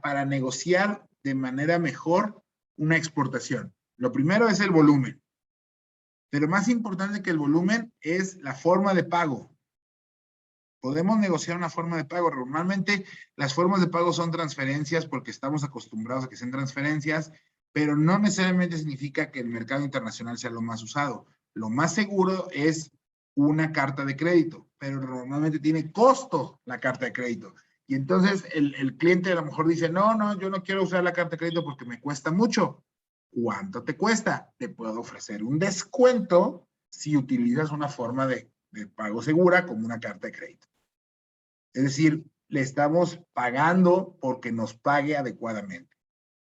para negociar de manera mejor una exportación. Lo primero es el volumen, pero más importante que el volumen es la forma de pago. Podemos negociar una forma de pago. Normalmente las formas de pago son transferencias porque estamos acostumbrados a que sean transferencias, pero no necesariamente significa que el mercado internacional sea lo más usado. Lo más seguro es una carta de crédito, pero normalmente tiene costo la carta de crédito. Y entonces el cliente a lo mejor dice, no, yo no quiero usar la carta de crédito porque me cuesta mucho. ¿Cuánto te cuesta? Te puedo ofrecer un descuento si utilizas una forma de pago segura como una carta de crédito. Es decir, le estamos pagando porque nos pague adecuadamente.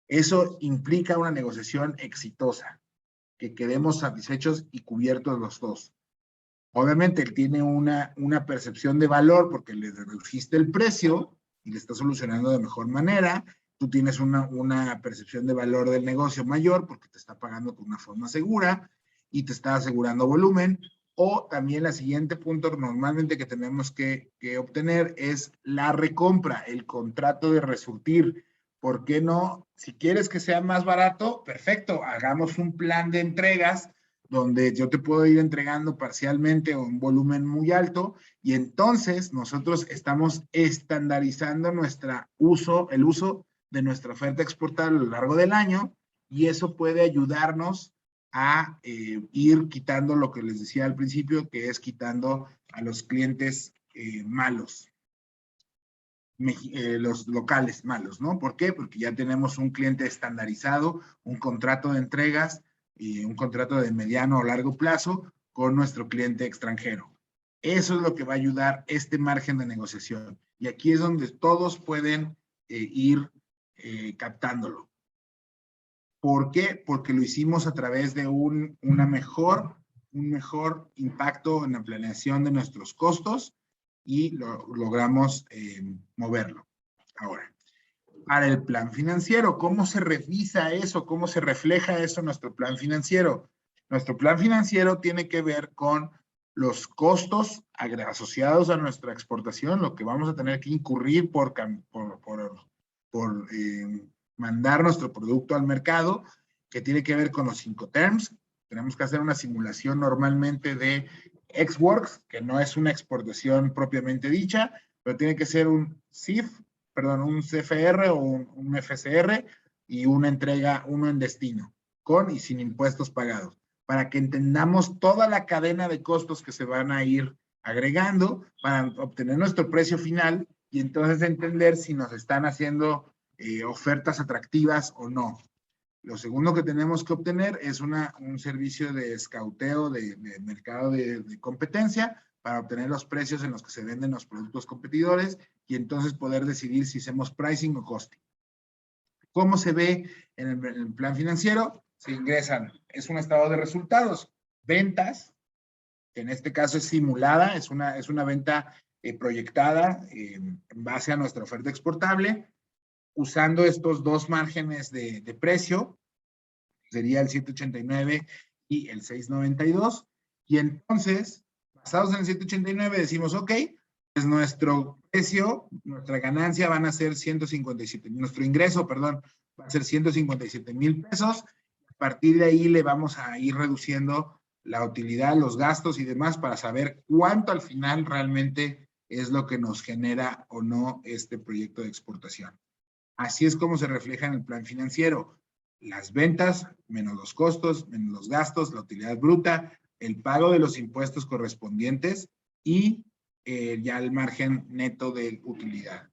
Eso implica una negociación exitosa, que quedemos satisfechos y cubiertos los dos. Obviamente, él tiene una percepción de valor porque le redujiste el precio y le está solucionando de mejor manera. Tú tienes una percepción de valor del negocio mayor porque te está pagando con una forma segura y te está asegurando volumen. O también el siguiente punto normalmente que tenemos que obtener es la recompra, el contrato de resurtir. ¿Por qué no? Si quieres que sea más barato, perfecto, hagamos un plan de entregas donde yo te puedo ir entregando parcialmente o un volumen muy alto y entonces nosotros estamos estandarizando el uso de nuestra oferta exportable a lo largo del año y eso puede ayudarnos a ir quitando lo que les decía al principio, que es quitando a los clientes malos. Los locales malos, ¿no? ¿Por qué? Porque ya tenemos un cliente estandarizado, un contrato de entregas y un contrato de mediano o largo plazo con nuestro cliente extranjero. Eso es lo que va a ayudar este margen de negociación. Y aquí es donde todos pueden ir captándolo. ¿Por qué? Porque lo hicimos a través de un mejor impacto en la planeación de nuestros costos y logramos moverlo. Ahora, para el plan financiero, ¿cómo se revisa eso? ¿Cómo se refleja eso en nuestro plan financiero? Nuestro plan financiero tiene que ver con los costos asociados a nuestra exportación, lo que vamos a tener que incurrir por mandar nuestro producto al mercado, que tiene que ver con los Incoterms. Tenemos que hacer una simulación normalmente de ex-works, que no es una exportación propiamente dicha, pero tiene que ser un CIF, perdón, un CFR o un FCR y una entrega, uno en destino, con y sin impuestos pagados, para que entendamos toda la cadena de costos que se van a ir agregando para obtener nuestro precio final y entonces entender si nos están haciendo ofertas atractivas o no. Lo segundo que tenemos que obtener es un servicio de escauteo de mercado de competencia para obtener los precios en los que se venden los productos competidores y entonces poder decidir si hacemos pricing o costing. ¿Cómo se ve en el plan financiero? Se ingresan, es un estado de resultados, ventas, que en este caso es simulada, es una venta proyectada en base a nuestra oferta exportable, usando estos dos márgenes de precio, sería el 789 y el 692, y entonces, basados en el 789, decimos, ok, pues nuestro precio, nuestra ganancia van a ser 157, nuestro ingreso, perdón, va a ser 157,000 pesos. A partir de ahí le vamos a ir reduciendo la utilidad, los gastos y demás para saber cuánto al final realmente es lo que nos genera o no este proyecto de exportación. Así es como se refleja en el plan financiero. Las ventas menos los costos, menos los gastos, la utilidad bruta, el pago de los impuestos correspondientes y ya el margen neto de utilidad.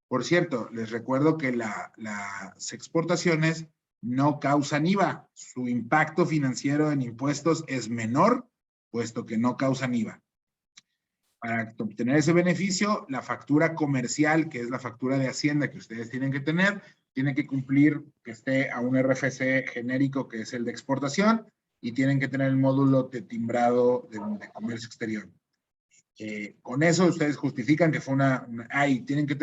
Por cierto, les recuerdo que las exportaciones no causan IVA. Su impacto financiero en impuestos es menor, puesto que no causan IVA. Para obtener ese beneficio, la factura comercial, que es la factura de Hacienda que ustedes tienen que tener, tiene que cumplir que esté a un RFC genérico, que es el de exportación, y tienen que tener el módulo de timbrado de comercio exterior. Con eso ustedes justifican que fue tienen que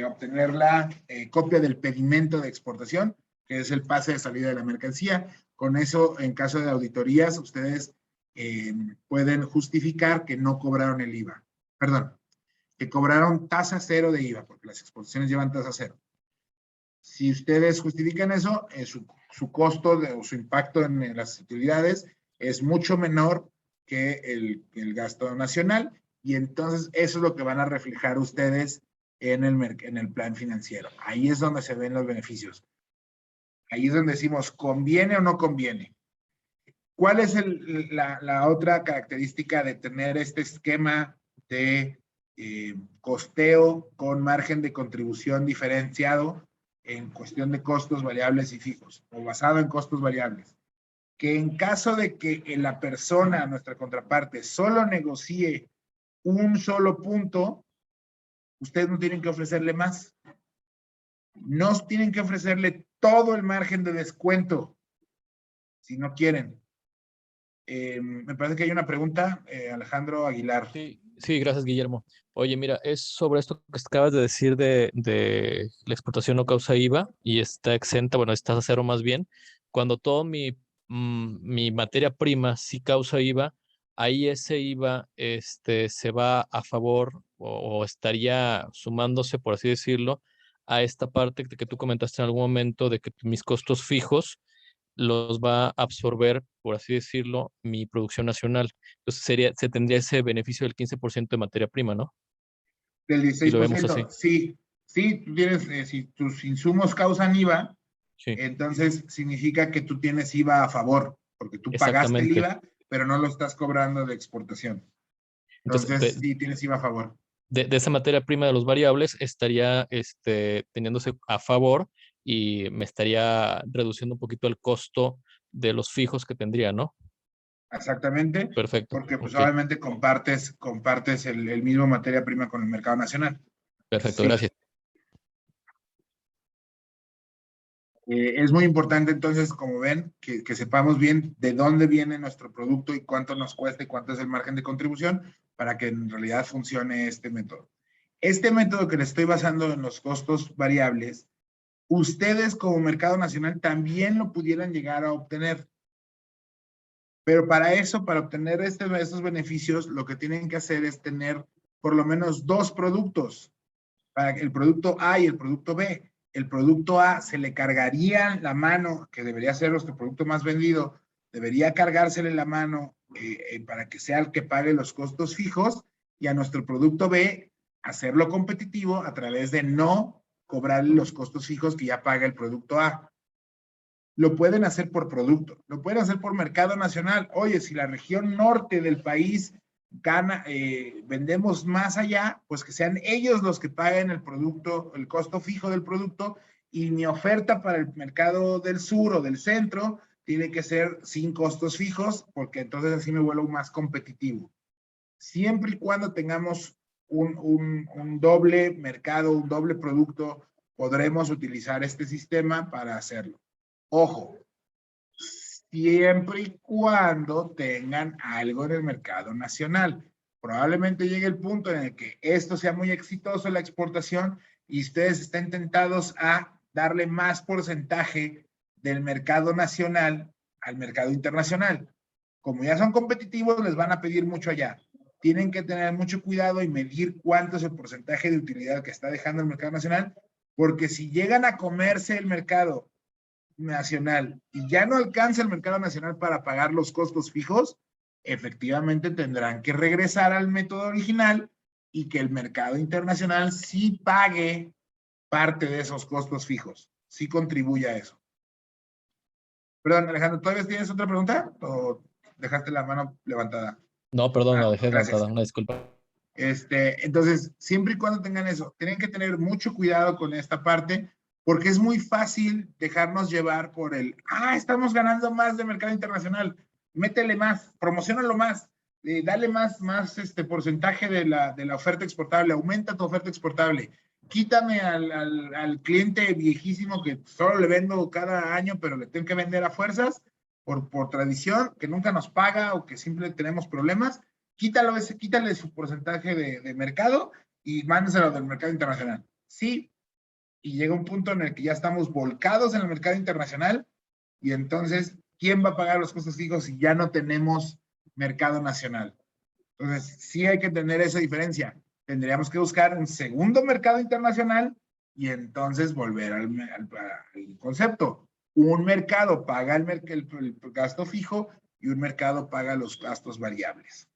obtener la copia del pedimento de exportación, que es el pase de salida de la mercancía. Con eso, en caso de auditorías, ustedes pueden justificar que no cobraron el IVA. Perdón, que cobraron tasa cero de IVA, porque las exportaciones llevan tasa cero. Si ustedes justifican eso, su costo o su impacto en las utilidades es mucho menor que el gasto nacional, y entonces eso es lo que van a reflejar ustedes en el plan financiero. Ahí es donde se ven los beneficios. Ahí es donde decimos, ¿conviene o no conviene? ¿Cuál es la otra característica de tener este esquema de costeo con margen de contribución diferenciado en cuestión de costos variables y fijos, o basado en costos variables? Que en caso de que la persona, nuestra contraparte, solo negocie un solo punto, ustedes no tienen que ofrecerle más. No tienen que ofrecerle todo el margen de descuento si no quieren. Me parece que hay una pregunta, Alejandro Aguilar. Sí, gracias, Guillermo. Oye, mira, es sobre esto que acabas de decir de la exportación no causa IVA y está exenta, bueno, está a cero más bien. Cuando todo mi materia prima sí causa IVA, ahí ese IVA se va a favor o estaría sumándose, por así decirlo, a esta parte que tú comentaste en algún momento de que mis costos fijos los va a absorber, por así decirlo, mi producción nacional. Entonces se tendría ese beneficio del 15% de materia prima, ¿no? Del Si lo vemos así. 16%, sí, tú tienes, si tus insumos causan IVA, Sí, entonces significa que tú tienes IVA a favor, porque tú pagaste el exactamente. IVA, pero no lo estás cobrando de exportación. Entonces, Entonces, sí, tienes IVA a favor. de esa materia prima de los variables estaría teniéndose a favor y me estaría reduciendo un poquito el costo de los fijos que tendría, ¿no? Exactamente, Perfecto. porque pues Ok. obviamente compartes el mismo materia prima con el mercado nacional. Perfecto. Sí. Gracias. Es muy importante entonces, como ven, que sepamos bien de dónde viene nuestro producto y cuánto nos cuesta y cuánto es el margen de contribución para que en realidad funcione este método. Este método que le estoy basando en los costos variables, ustedes como mercado nacional también lo pudieran llegar a obtener. Pero para eso, para obtener estos beneficios, lo que tienen que hacer es tener por lo menos dos productos, para el producto A y el producto B. El producto A se le cargaría la mano, que debería ser nuestro producto más vendido, debería cargársele la mano para que sea el que pague los costos fijos, y a nuestro producto B hacerlo competitivo a través de no cobrar los costos fijos que ya paga el producto A. Lo pueden hacer por producto, lo pueden hacer por mercado nacional. Oye, si la región norte del país gana, vendemos más allá, pues que sean ellos los que paguen el producto, el costo fijo del producto, y mi oferta para el mercado del sur o del centro tiene que ser sin costos fijos, porque entonces así me vuelvo más competitivo. Siempre y cuando tengamos un doble mercado, un doble producto, podremos utilizar este sistema para hacerlo. Ojo, siempre y cuando tengan algo en el mercado nacional. Probablemente llegue el punto en el que esto sea muy exitoso, la exportación, y ustedes estén tentados a darle más porcentaje del mercado nacional al mercado internacional. Como ya son competitivos, les van a pedir mucho allá. Tienen que tener mucho cuidado y medir cuánto es el porcentaje de utilidad que está dejando el mercado nacional, porque si llegan a comerse el mercado nacional y ya no alcanza el mercado nacional para pagar los costos fijos, efectivamente tendrán que regresar al método original y que el mercado internacional sí pague parte de esos costos fijos, sí contribuya a eso. Perdón, Alejandro, ¿todavía tienes otra pregunta o dejaste la mano levantada? No, perdón, la dejé Gracias. levantada. Una disculpa. Entonces, siempre y cuando tengan eso, tienen que tener mucho cuidado con esta parte, porque es muy fácil dejarnos llevar por estamos ganando más de mercado internacional, métele más, promocionalo más, dale más porcentaje de la oferta exportable, aumenta tu oferta exportable, quítame al cliente viejísimo que solo le vendo cada año, pero le tengo que vender a fuerzas por tradición, que nunca nos paga o que siempre tenemos problemas. Quítale su porcentaje de mercado y mándeselo del mercado internacional. Sí, y llega un punto en el que ya estamos volcados en el mercado internacional, y entonces, ¿quién va a pagar los costos fijos si ya no tenemos mercado nacional? Entonces, sí hay que tener esa diferencia. Tendríamos que buscar un segundo mercado internacional y entonces volver al concepto. Un mercado paga el gasto fijo y un mercado paga los gastos variables.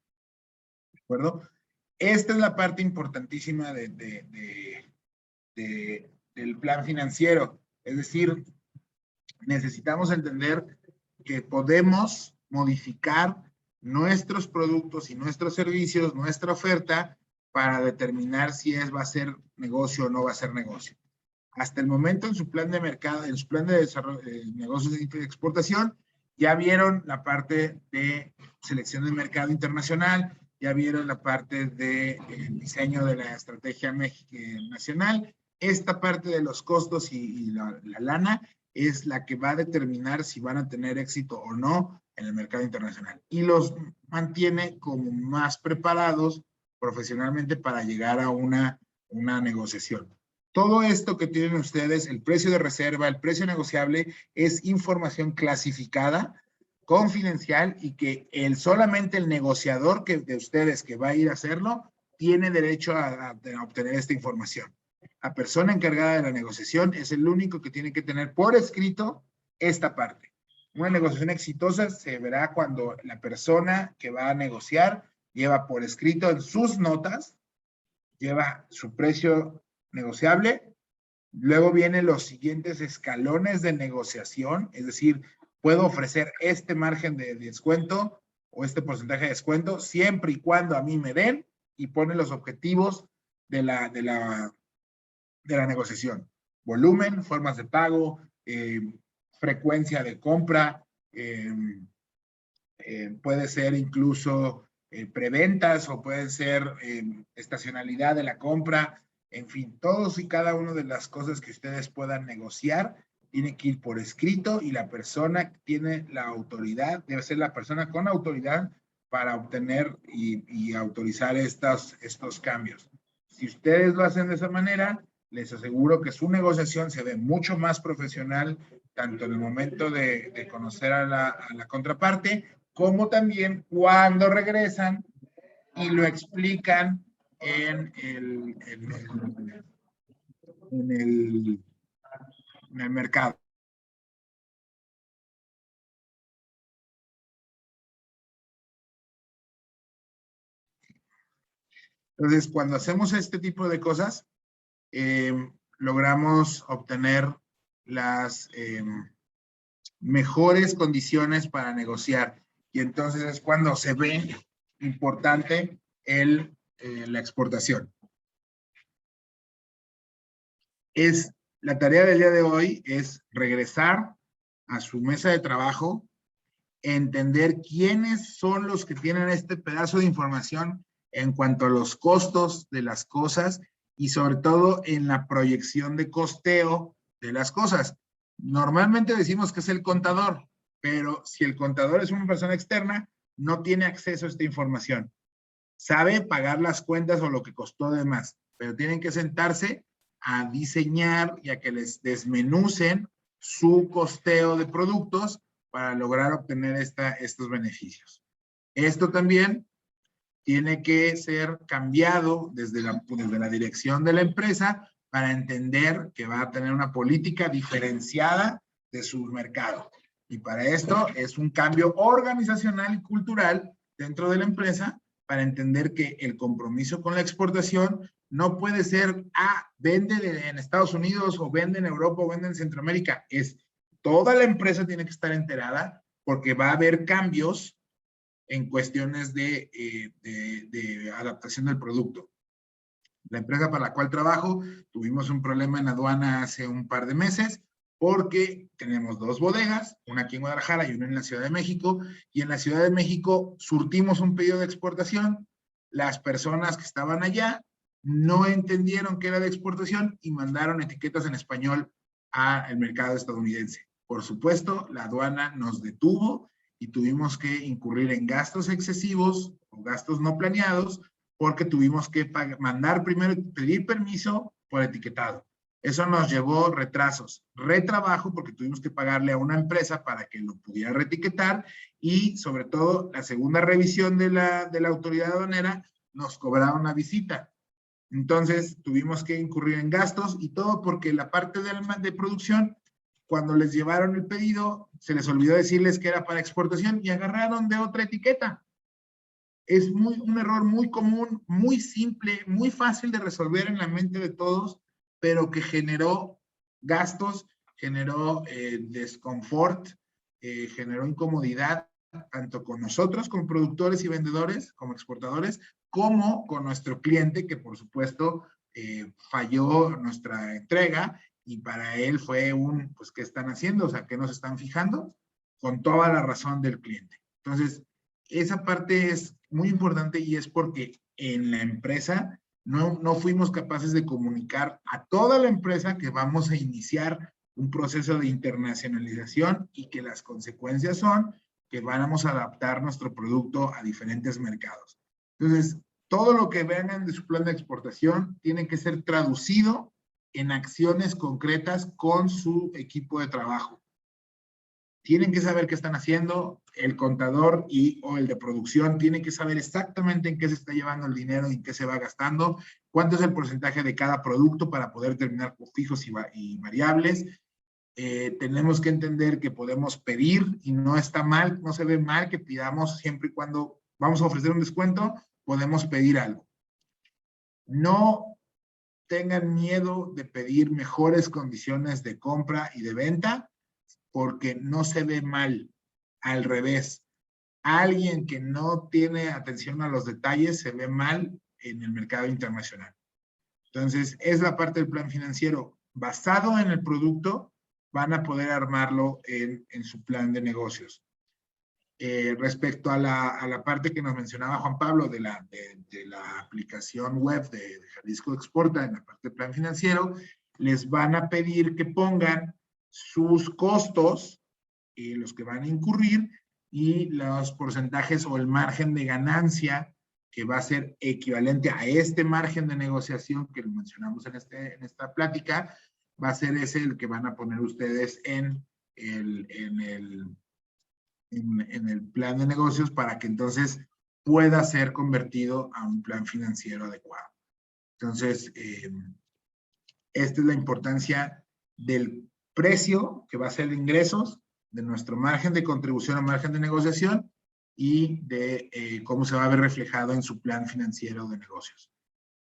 ¿De acuerdo? Esta es la parte importantísima del plan financiero. Es decir, necesitamos entender que podemos modificar nuestros productos y nuestros servicios, nuestra oferta, para determinar si va a ser negocio o no va a ser negocio. Hasta el momento, en su plan de mercado, en su plan de desarrollo de negocios de exportación, ya vieron la parte de selección del mercado internacional, ya vieron la parte de diseño de la estrategia nacional. Esta parte de los costos y la lana es la que va a determinar si van a tener éxito o no en el mercado internacional, y los mantiene como más preparados profesionalmente para llegar a una negociación. Todo esto que tienen ustedes, el precio de reserva, el precio negociable, es información clasificada, confidencial, y que solamente el negociador de ustedes que va a ir a hacerlo tiene derecho a obtener esta información. La persona encargada de la negociación es el único que tiene que tener por escrito esta parte. Una negociación exitosa se verá cuando la persona que va a negociar lleva por escrito en sus notas, lleva su precio negociable. Luego vienen los siguientes escalones de negociación, es decir, puedo ofrecer este margen de descuento o este porcentaje de descuento siempre y cuando a mí me den, y pone los objetivos de la negociación: volumen, formas de pago, frecuencia de compra, puede ser incluso preventas o pueden ser estacionalidad de la compra, en fin, todos y cada una de las cosas que ustedes puedan negociar tiene que ir por escrito y la persona que tiene la autoridad, debe ser la persona con autoridad para obtener y autorizar estos cambios. Si ustedes lo hacen de esa manera, les aseguro que su negociación se ve mucho más profesional, tanto en el momento de conocer a la contraparte, como también cuando regresan y lo explican en el mercado. Entonces, cuando hacemos este tipo de cosas, logramos obtener las mejores condiciones para negociar. Y entonces es cuando se ve importante la exportación. La tarea del día de hoy es regresar a su mesa de trabajo, entender quiénes son los que tienen este pedazo de información en cuanto a los costos de las cosas y sobre todo en la proyección de costeo de las cosas. Normalmente decimos que es el contador, pero si el contador es una persona externa, no tiene acceso a esta información. Sabe pagar las cuentas o lo que costó de más, pero tienen que sentarse a diseñar y a que les desmenucen su costeo de productos para lograr obtener estos beneficios. Esto también tiene que ser cambiado desde la dirección de la empresa para entender que va a tener una política diferenciada de su mercado. Y para esto es un cambio organizacional y cultural dentro de la empresa para entender que el compromiso con la exportación no puede ser, vende en Estados Unidos o vende en Europa o vende en Centroamérica. Toda la empresa tiene que estar enterada porque va a haber cambios en cuestiones de adaptación del producto. La empresa para la cual trabajo, tuvimos un problema en aduana hace un par de meses porque tenemos 2 bodegas, una aquí en Guadalajara y una en la Ciudad de México, y en la Ciudad de México surtimos un pedido de exportación. Las personas que estaban allá no entendieron que era de exportación y mandaron etiquetas en español al mercado estadounidense. Por supuesto, la aduana nos detuvo y tuvimos que incurrir en gastos excesivos o gastos no planeados porque tuvimos que mandar primero, pedir permiso por etiquetado. Eso nos llevó retrasos, retrabajo, porque tuvimos que pagarle a una empresa para que lo pudiera reetiquetar y sobre todo la segunda revisión de la autoridad aduanera nos cobraron una visita. Entonces tuvimos que incurrir en gastos y todo porque la parte de producción, cuando les llevaron el pedido, se les olvidó decirles que era para exportación y agarraron de otra etiqueta. Es un error muy común, muy simple, muy fácil de resolver en la mente de todos, pero que generó gastos, generó desconfort, generó incomodidad, tanto con nosotros como productores y vendedores, como exportadores, como con nuestro cliente, que por supuesto falló nuestra entrega y para él fue pues, ¿qué están haciendo? O sea, ¿qué nos están fijando? Con toda la razón del cliente. Entonces, esa parte es muy importante y es porque en la empresa no fuimos capaces de comunicar a toda la empresa que vamos a iniciar un proceso de internacionalización y que las consecuencias son que vamos a adaptar nuestro producto a diferentes mercados. Entonces, todo lo que vean de su plan de exportación tiene que ser traducido en acciones concretas con su equipo de trabajo. Tienen que saber qué están haciendo, el contador o el de producción tiene que saber exactamente en qué se está llevando el dinero y en qué se va gastando, cuánto es el porcentaje de cada producto para poder determinar fijos y variables. Tenemos que entender que podemos pedir y no está mal, no se ve mal que pidamos siempre y cuando vamos a ofrecer un descuento, podemos pedir algo. No tengan miedo de pedir mejores condiciones de compra y de venta porque no se ve mal. Al revés, alguien que no tiene atención a los detalles se ve mal en el mercado internacional. Entonces, es la parte del plan financiero. Basado en el producto, van a poder armarlo en su plan de negocios. Respecto a la parte que nos mencionaba Juan Pablo de la aplicación web de Jalisco Exporta, en la parte de plan financiero, les van a pedir que pongan sus costos, los que van a incurrir, y los porcentajes o el margen de ganancia que va a ser equivalente a este margen de negociación que lo mencionamos en esta plática, va a ser ese el que van a poner ustedes en el plan de negocios para que entonces pueda ser convertido a un plan financiero adecuado. Entonces, esta es la importancia del precio que va a ser de ingresos, de nuestro margen de contribución o margen de negociación y de cómo se va a ver reflejado en su plan financiero de negocios.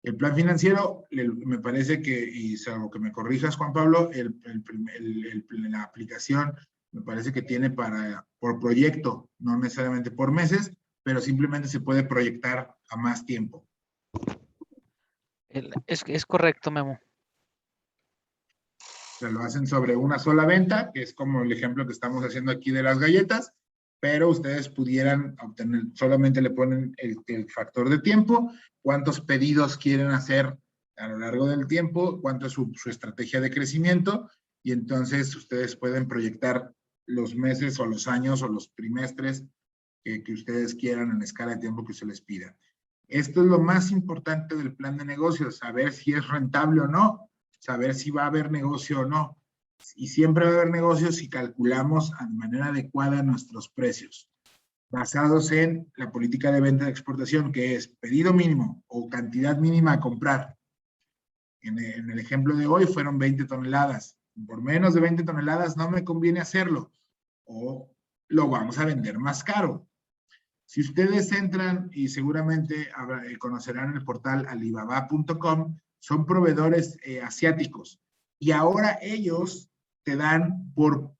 El plan financiero, me parece que, y salvo que me corrijas, Juan Pablo, la aplicación me parece que tiene por proyecto, no necesariamente por meses, pero simplemente se puede proyectar a más tiempo. Es correcto, Memo. O sea, lo hacen sobre una sola venta, que es como el ejemplo que estamos haciendo aquí de las galletas, pero ustedes pudieran obtener, solamente le ponen el factor de tiempo, cuántos pedidos quieren hacer a lo largo del tiempo, cuánto es su estrategia de crecimiento, y entonces ustedes pueden proyectar los meses o los años o los trimestres que ustedes quieran en la escala de tiempo que se les pida. Esto es lo más importante del plan de negocios, saber si es rentable o no, saber si va a haber negocio o no. Y siempre va a haber negocios si calculamos de manera adecuada nuestros precios, basados en la política de venta de exportación, que es pedido mínimo o cantidad mínima a comprar. En el ejemplo de hoy fueron 20 toneladas. Por menos de 20 toneladas no me conviene hacerlo, o lo vamos a vender más caro. Si ustedes entran, y seguramente conocerán el portal alibaba.com, son proveedores asiáticos, y ahora ellos te dan por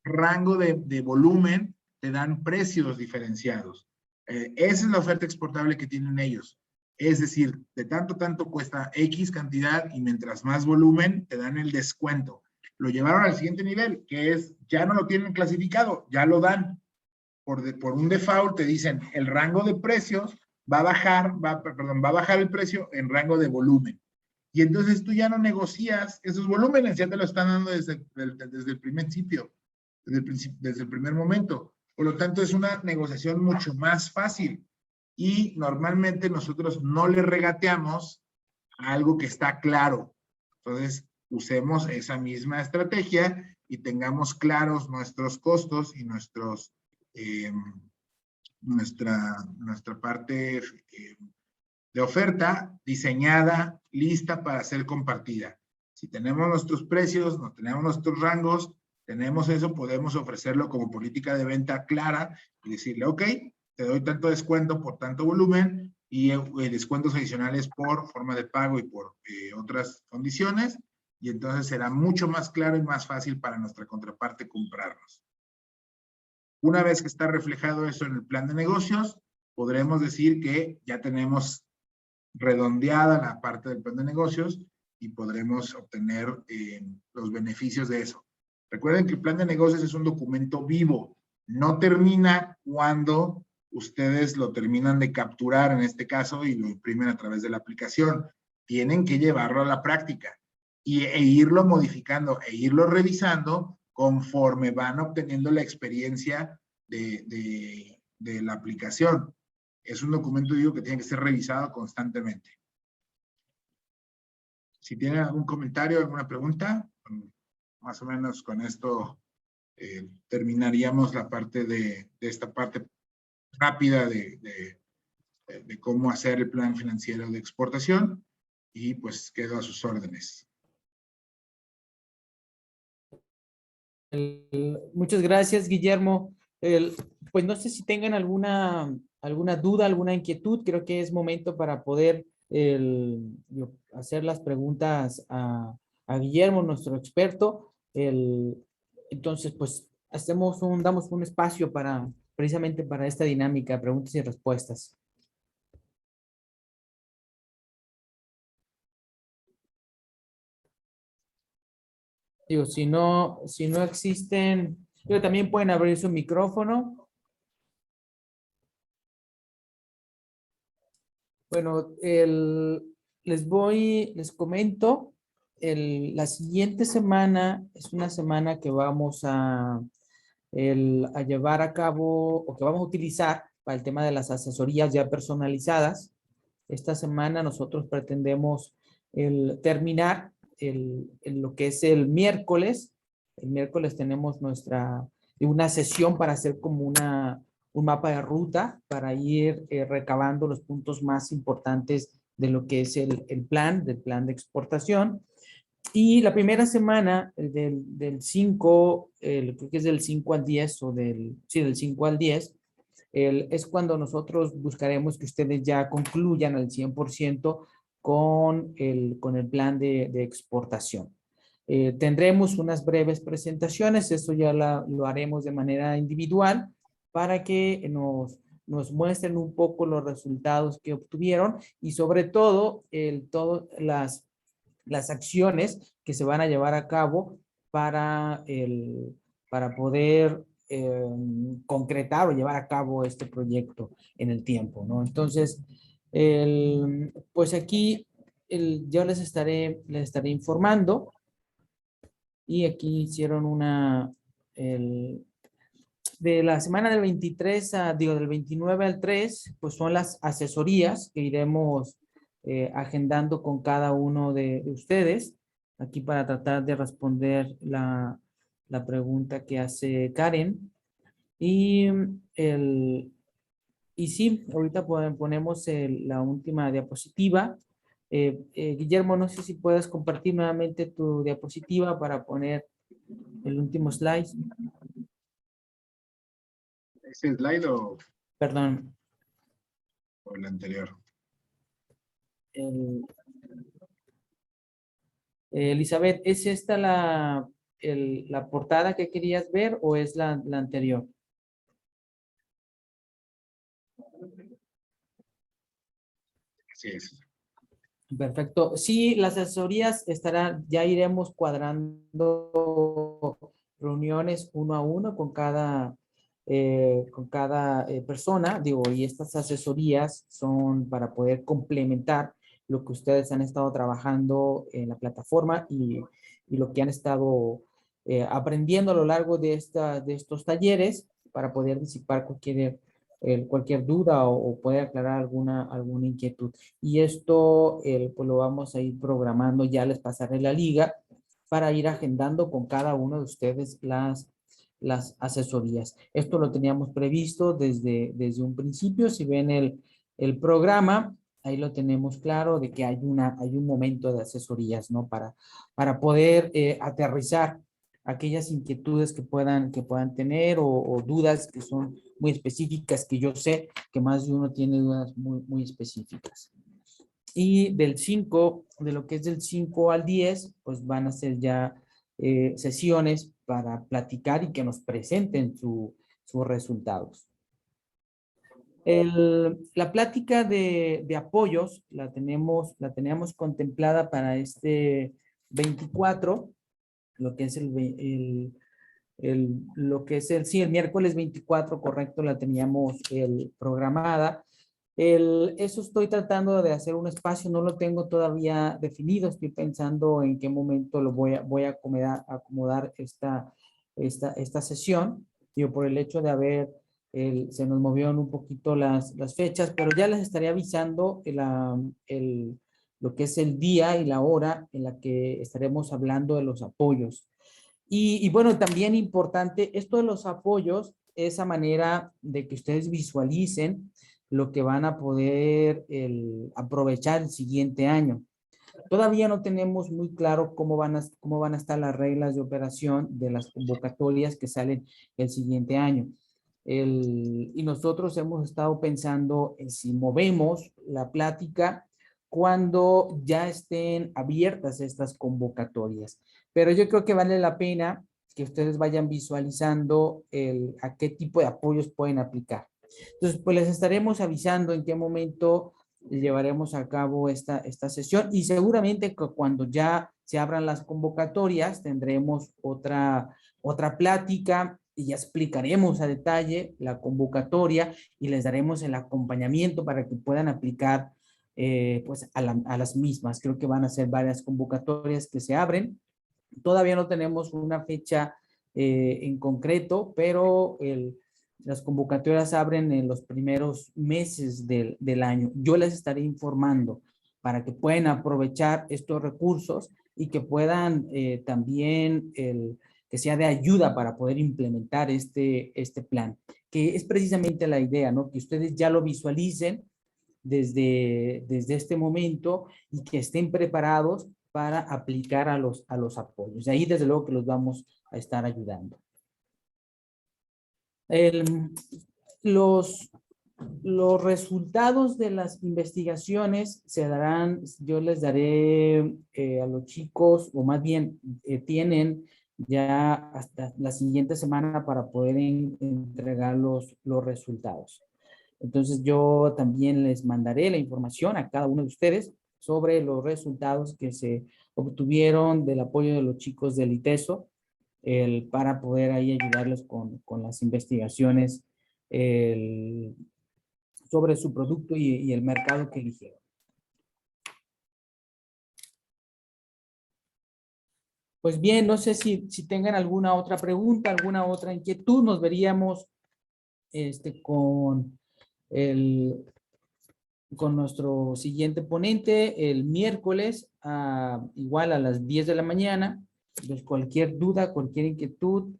rango de volumen, te dan precios diferenciados. Esa es la oferta exportable que tienen ellos. Es decir, de tanto cuesta X cantidad, y mientras más volumen, te dan el descuento. Lo llevaron al siguiente nivel, que es, ya no lo tienen clasificado, ya lo dan. Por un default te dicen, el rango de precios va a bajar el precio en rango de volumen. Y entonces tú ya no negocias esos volúmenes, ya te lo están dando desde el principio, desde el primer momento. Por lo tanto, es una negociación mucho más fácil. Y normalmente nosotros no le regateamos a algo que está claro. Entonces, usemos esa misma estrategia y tengamos claros nuestros costos y nuestra parte de oferta diseñada, lista para ser compartida. Si tenemos nuestros precios, no tenemos nuestros rangos, tenemos eso, podemos ofrecerlo como política de venta clara y decirle, ok, te doy tanto descuento por tanto volumen y descuentos adicionales por forma de pago y por otras condiciones, y entonces será mucho más claro y más fácil para nuestra contraparte comprarnos. Una vez que está reflejado eso en el plan de negocios, podremos decir que ya tenemos redondeada la parte del plan de negocios y podremos obtener los beneficios de eso. Recuerden que el plan de negocios es un documento vivo, no termina cuando ustedes lo terminan de capturar, en este caso, y lo imprimen a través de la aplicación. Tienen que llevarlo a la práctica e irlo modificando e irlo revisando conforme van obteniendo la experiencia de la aplicación. Es un documento, digo, que tiene que ser revisado constantemente. Si tienen algún comentario, alguna pregunta, más o menos con esto terminaríamos la parte de esta parte rápida de cómo hacer el plan financiero de exportación, y pues quedo a sus órdenes. Muchas gracias, Guillermo. Pues no sé si tengan alguna duda, alguna inquietud. Creo que es momento para poder hacer las preguntas a Guillermo, nuestro experto. Entonces, pues damos un espacio precisamente para esta dinámica, preguntas y respuestas. Digo, si no existen, también pueden abrir su micrófono Bueno, les comento, la siguiente semana es una semana que vamos a llevar a cabo o que vamos a utilizar para el tema de las asesorías ya personalizadas. Esta semana nosotros pretendemos terminar lo que es el miércoles. El miércoles tenemos una sesión para hacer como un mapa de ruta para ir recabando los puntos más importantes de lo que es del plan de exportación. Y la primera semana del 5, creo que es del 5 al 10 o del 5 al 10, es cuando nosotros buscaremos que ustedes ya concluyan al 100% con el plan de exportación. Tendremos unas breves presentaciones, eso ya lo haremos de manera individual para que nos muestren un poco los resultados que obtuvieron y sobre todo, las acciones que se van a llevar a cabo para poder concretar o llevar a cabo este proyecto en el tiempo, ¿no? Entonces, pues aquí yo les estaré informando y aquí hicieron de la semana del 23 del 29 al 3, pues son las asesorías que iremos agendando con cada uno de ustedes, aquí para tratar de responder la pregunta que hace Karen. Y, sí, ahorita ponemos la última diapositiva. Guillermo, no sé si puedes compartir nuevamente tu diapositiva para poner el último slide. ¿Ese slide o Perdón. el anterior? Elizabeth, ¿es esta la portada que querías ver o es la anterior? Sí, es. Perfecto. Sí, las asesorías ya iremos cuadrando reuniones uno a uno con cada persona, digo, y estas asesorías son para poder complementar lo que ustedes han estado trabajando en la plataforma y lo que han estado aprendiendo a lo largo de estos talleres para poder disipar cualquier duda o poder aclarar alguna inquietud. Y esto pues lo vamos a ir programando, ya les pasaré la liga para ir agendando con cada uno de ustedes las asesorías. Esto lo teníamos previsto desde un principio. Si ven el programa, ahí lo tenemos claro de que hay un momento de asesorías, ¿no? Para poder aterrizar aquellas inquietudes que puedan tener o dudas que son muy específicas, que yo sé que más de uno tiene dudas muy, muy específicas. Y de lo que es del 5 al 10, pues van a ser ya sesiones para platicar y que nos presenten sus resultados. La plática de apoyos la teníamos contemplada para este 24, lo que es el miércoles 24, correcto, la teníamos programada. Eso estoy tratando de hacer un espacio, no lo tengo todavía definido, estoy pensando en qué momento lo voy a acomodar esta sesión, digo, por el hecho de se nos movieron un poquito las fechas, pero ya les estaré avisando lo que es el día y la hora en la que estaremos hablando de los apoyos. Y bueno, también importante, esto de los apoyos, esa manera de que ustedes visualicen lo que van a poder aprovechar el siguiente año. Todavía no tenemos muy claro cómo van a estar las reglas de operación de las convocatorias que salen el siguiente año. Y nosotros hemos estado pensando en si movemos la plática cuando ya estén abiertas estas convocatorias. Pero yo creo que vale la pena que ustedes vayan visualizando a qué tipo de apoyos pueden aplicar. Entonces, pues les estaremos avisando en qué momento llevaremos a cabo esta sesión y seguramente que cuando ya se abran las convocatorias tendremos otra plática y ya explicaremos a detalle la convocatoria y les daremos el acompañamiento para que puedan aplicar pues a las mismas. Creo que van a ser varias convocatorias que se abren. Todavía no tenemos una fecha en concreto, pero las convocatorias abren en los primeros meses del año. Yo les estaré informando para que puedan aprovechar estos recursos y que puedan también que sea de ayuda para poder implementar este plan, que es precisamente la idea, ¿no? Que ustedes ya lo visualicen desde este momento y que estén preparados para aplicar a los apoyos. Ahí desde luego que los vamos a estar ayudando. Los resultados de las investigaciones se darán, yo les daré a los chicos, o más bien tienen ya hasta la siguiente semana para poder entregar los resultados. Entonces yo también les mandaré la información a cada uno de ustedes sobre los resultados que se obtuvieron del apoyo de los chicos del ITESO, para poder ahí ayudarles con las investigaciones sobre su producto y el mercado que eligieron. Pues bien, no sé si tengan alguna otra pregunta, alguna otra inquietud. Nos veríamos con nuestro siguiente ponente el miércoles, igual a las 10 de la mañana. Entonces, cualquier duda, cualquier inquietud,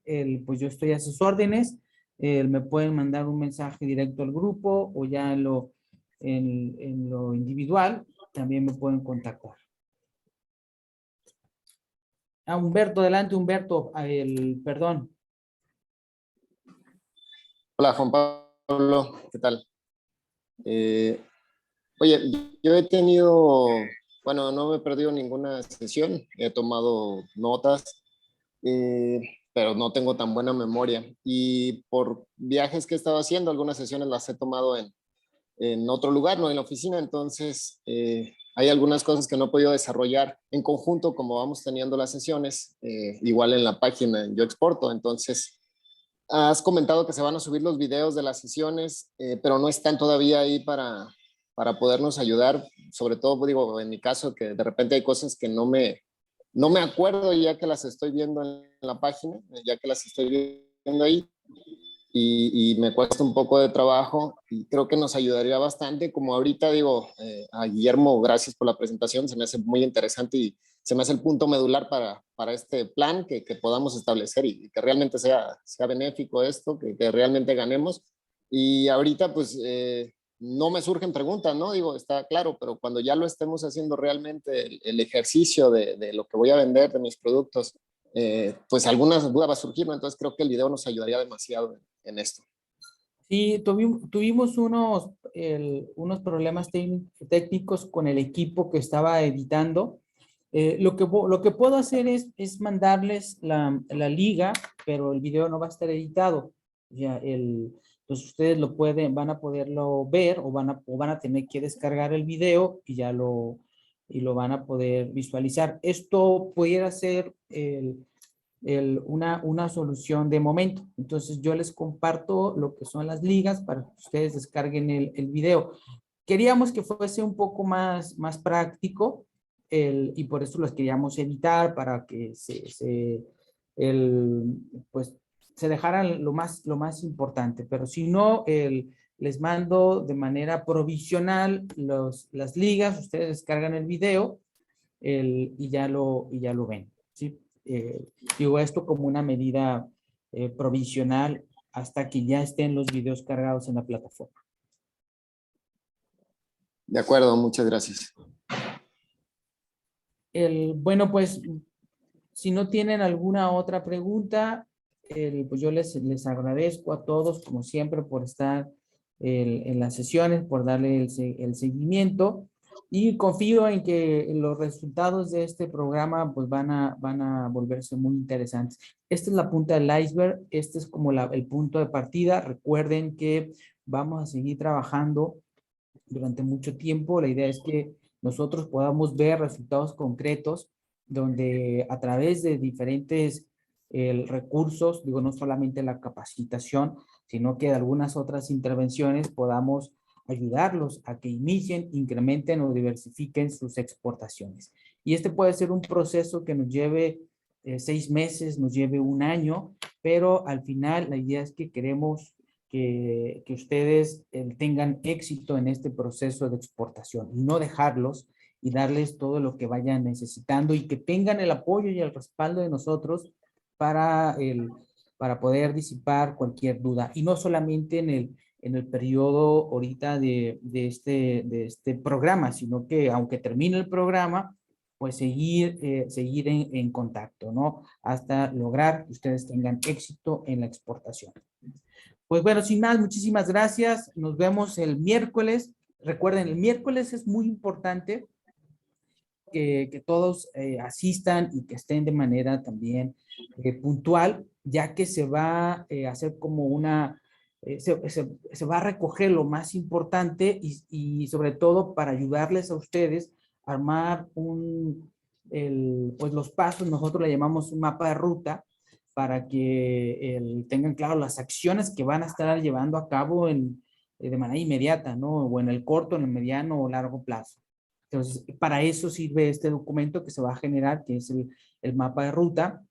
pues yo estoy a sus órdenes. Me pueden mandar un mensaje directo al grupo o ya en lo individual, también me pueden contactar. Humberto, adelante, Humberto, perdón. Hola, Juan Pablo, ¿qué tal? Oye, yo he tenido, bueno, no me he perdido ninguna sesión, he tomado notas, pero no tengo tan buena memoria. Y por viajes que he estado haciendo, algunas sesiones las he tomado en otro lugar, no en la oficina, entonces hay algunas cosas que no he podido desarrollar en conjunto como vamos teniendo las sesiones, igual en la página Yo Exporto. Entonces, has comentado que se van a subir los videos de las sesiones, pero no están todavía ahí para podernos ayudar, sobre todo, digo, en mi caso, que de repente hay cosas que no me acuerdo ya que las estoy viendo en la página, ya que las estoy viendo ahí, y me cuesta un poco de trabajo, y creo que nos ayudaría bastante. Como ahorita digo, a Guillermo, gracias por la presentación, se me hace muy interesante y se me hace el punto medular para este plan que podamos establecer y que realmente sea benéfico esto, que realmente ganemos. Y ahorita pues no me surgen preguntas, ¿no? Digo, está claro, pero cuando ya lo estemos haciendo realmente el ejercicio de lo que voy a vender, de mis productos, pues alguna duda va a surgir, ¿no? Entonces creo que el video nos ayudaría demasiado en esto. Sí, tuvimos unos problemas técnicos con el equipo que estaba editando. Lo que puedo hacer es mandarles la liga, pero el video no va a estar editado. Ya pues ustedes van a poderlo ver o van a tener que descargar el video y lo van a poder visualizar. Esto pudiera ser una solución de momento. Entonces yo les comparto lo que son las ligas para que ustedes descarguen el video. Queríamos que fuese un poco más práctico y por eso los queríamos editar para que pues se dejaran lo más importante, pero si no, les mando de manera provisional las ligas, ustedes descargan el video y ya lo ven, ¿sí? Digo esto como una medida provisional hasta que ya estén los videos cargados en la plataforma. De acuerdo, muchas gracias. Bueno, pues si no tienen alguna otra pregunta, pues yo les agradezco a todos, como siempre, por estar en las sesiones, por darle el seguimiento, y confío en que los resultados de este programa pues van a volverse muy interesantes. Esta es la punta del iceberg, este es como el punto de partida. Recuerden que vamos a seguir trabajando durante mucho tiempo. La idea es que nosotros podamos ver resultados concretos donde a través de diferentes recursos, digo, no solamente la capacitación, sino que de algunas otras intervenciones podamos ayudarlos a que inicien, incrementen o diversifiquen sus exportaciones. Y este puede ser un proceso que nos lleve 6 meses, nos lleve 1 año, pero al final la idea es que queremos que ustedes tengan éxito en este proceso de exportación y no dejarlos y darles todo lo que vayan necesitando y que tengan el apoyo y el respaldo de nosotros para poder disipar cualquier duda. Y no solamente en el periodo ahorita de este programa, sino que aunque termine el programa, pues seguir en contacto, ¿no? Hasta lograr que ustedes tengan éxito en la exportación. Pues bueno, sin más, muchísimas gracias. Nos vemos el miércoles. Recuerden, el miércoles es muy importante que todos asistan y que estén de manera también puntual, ya que se va a hacer como una, se va a recoger lo más importante y sobre todo para ayudarles a ustedes a armar pues los pasos, nosotros le llamamos un mapa de ruta, para que tengan claro las acciones que van a estar llevando a cabo de manera inmediata, ¿no? O en el corto, en el mediano o largo plazo. Entonces, para eso sirve este documento que se va a generar, que es el mapa de ruta,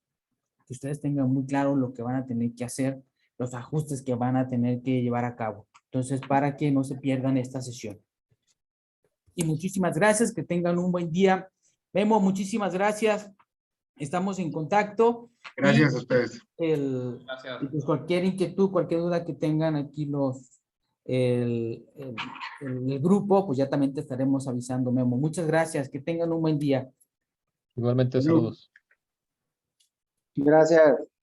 que ustedes tengan muy claro lo que van a tener que hacer, los ajustes que van a tener que llevar a cabo. Entonces, para que no se pierdan esta sesión. Y muchísimas gracias, que tengan un buen día. Memo, muchísimas gracias. Estamos en contacto. Gracias a ustedes. Y pues cualquier inquietud, cualquier duda que tengan aquí el grupo, pues ya también te estaremos avisando, Memo. Muchas gracias, que tengan un buen día. Igualmente, Salud. saludos. Gracias.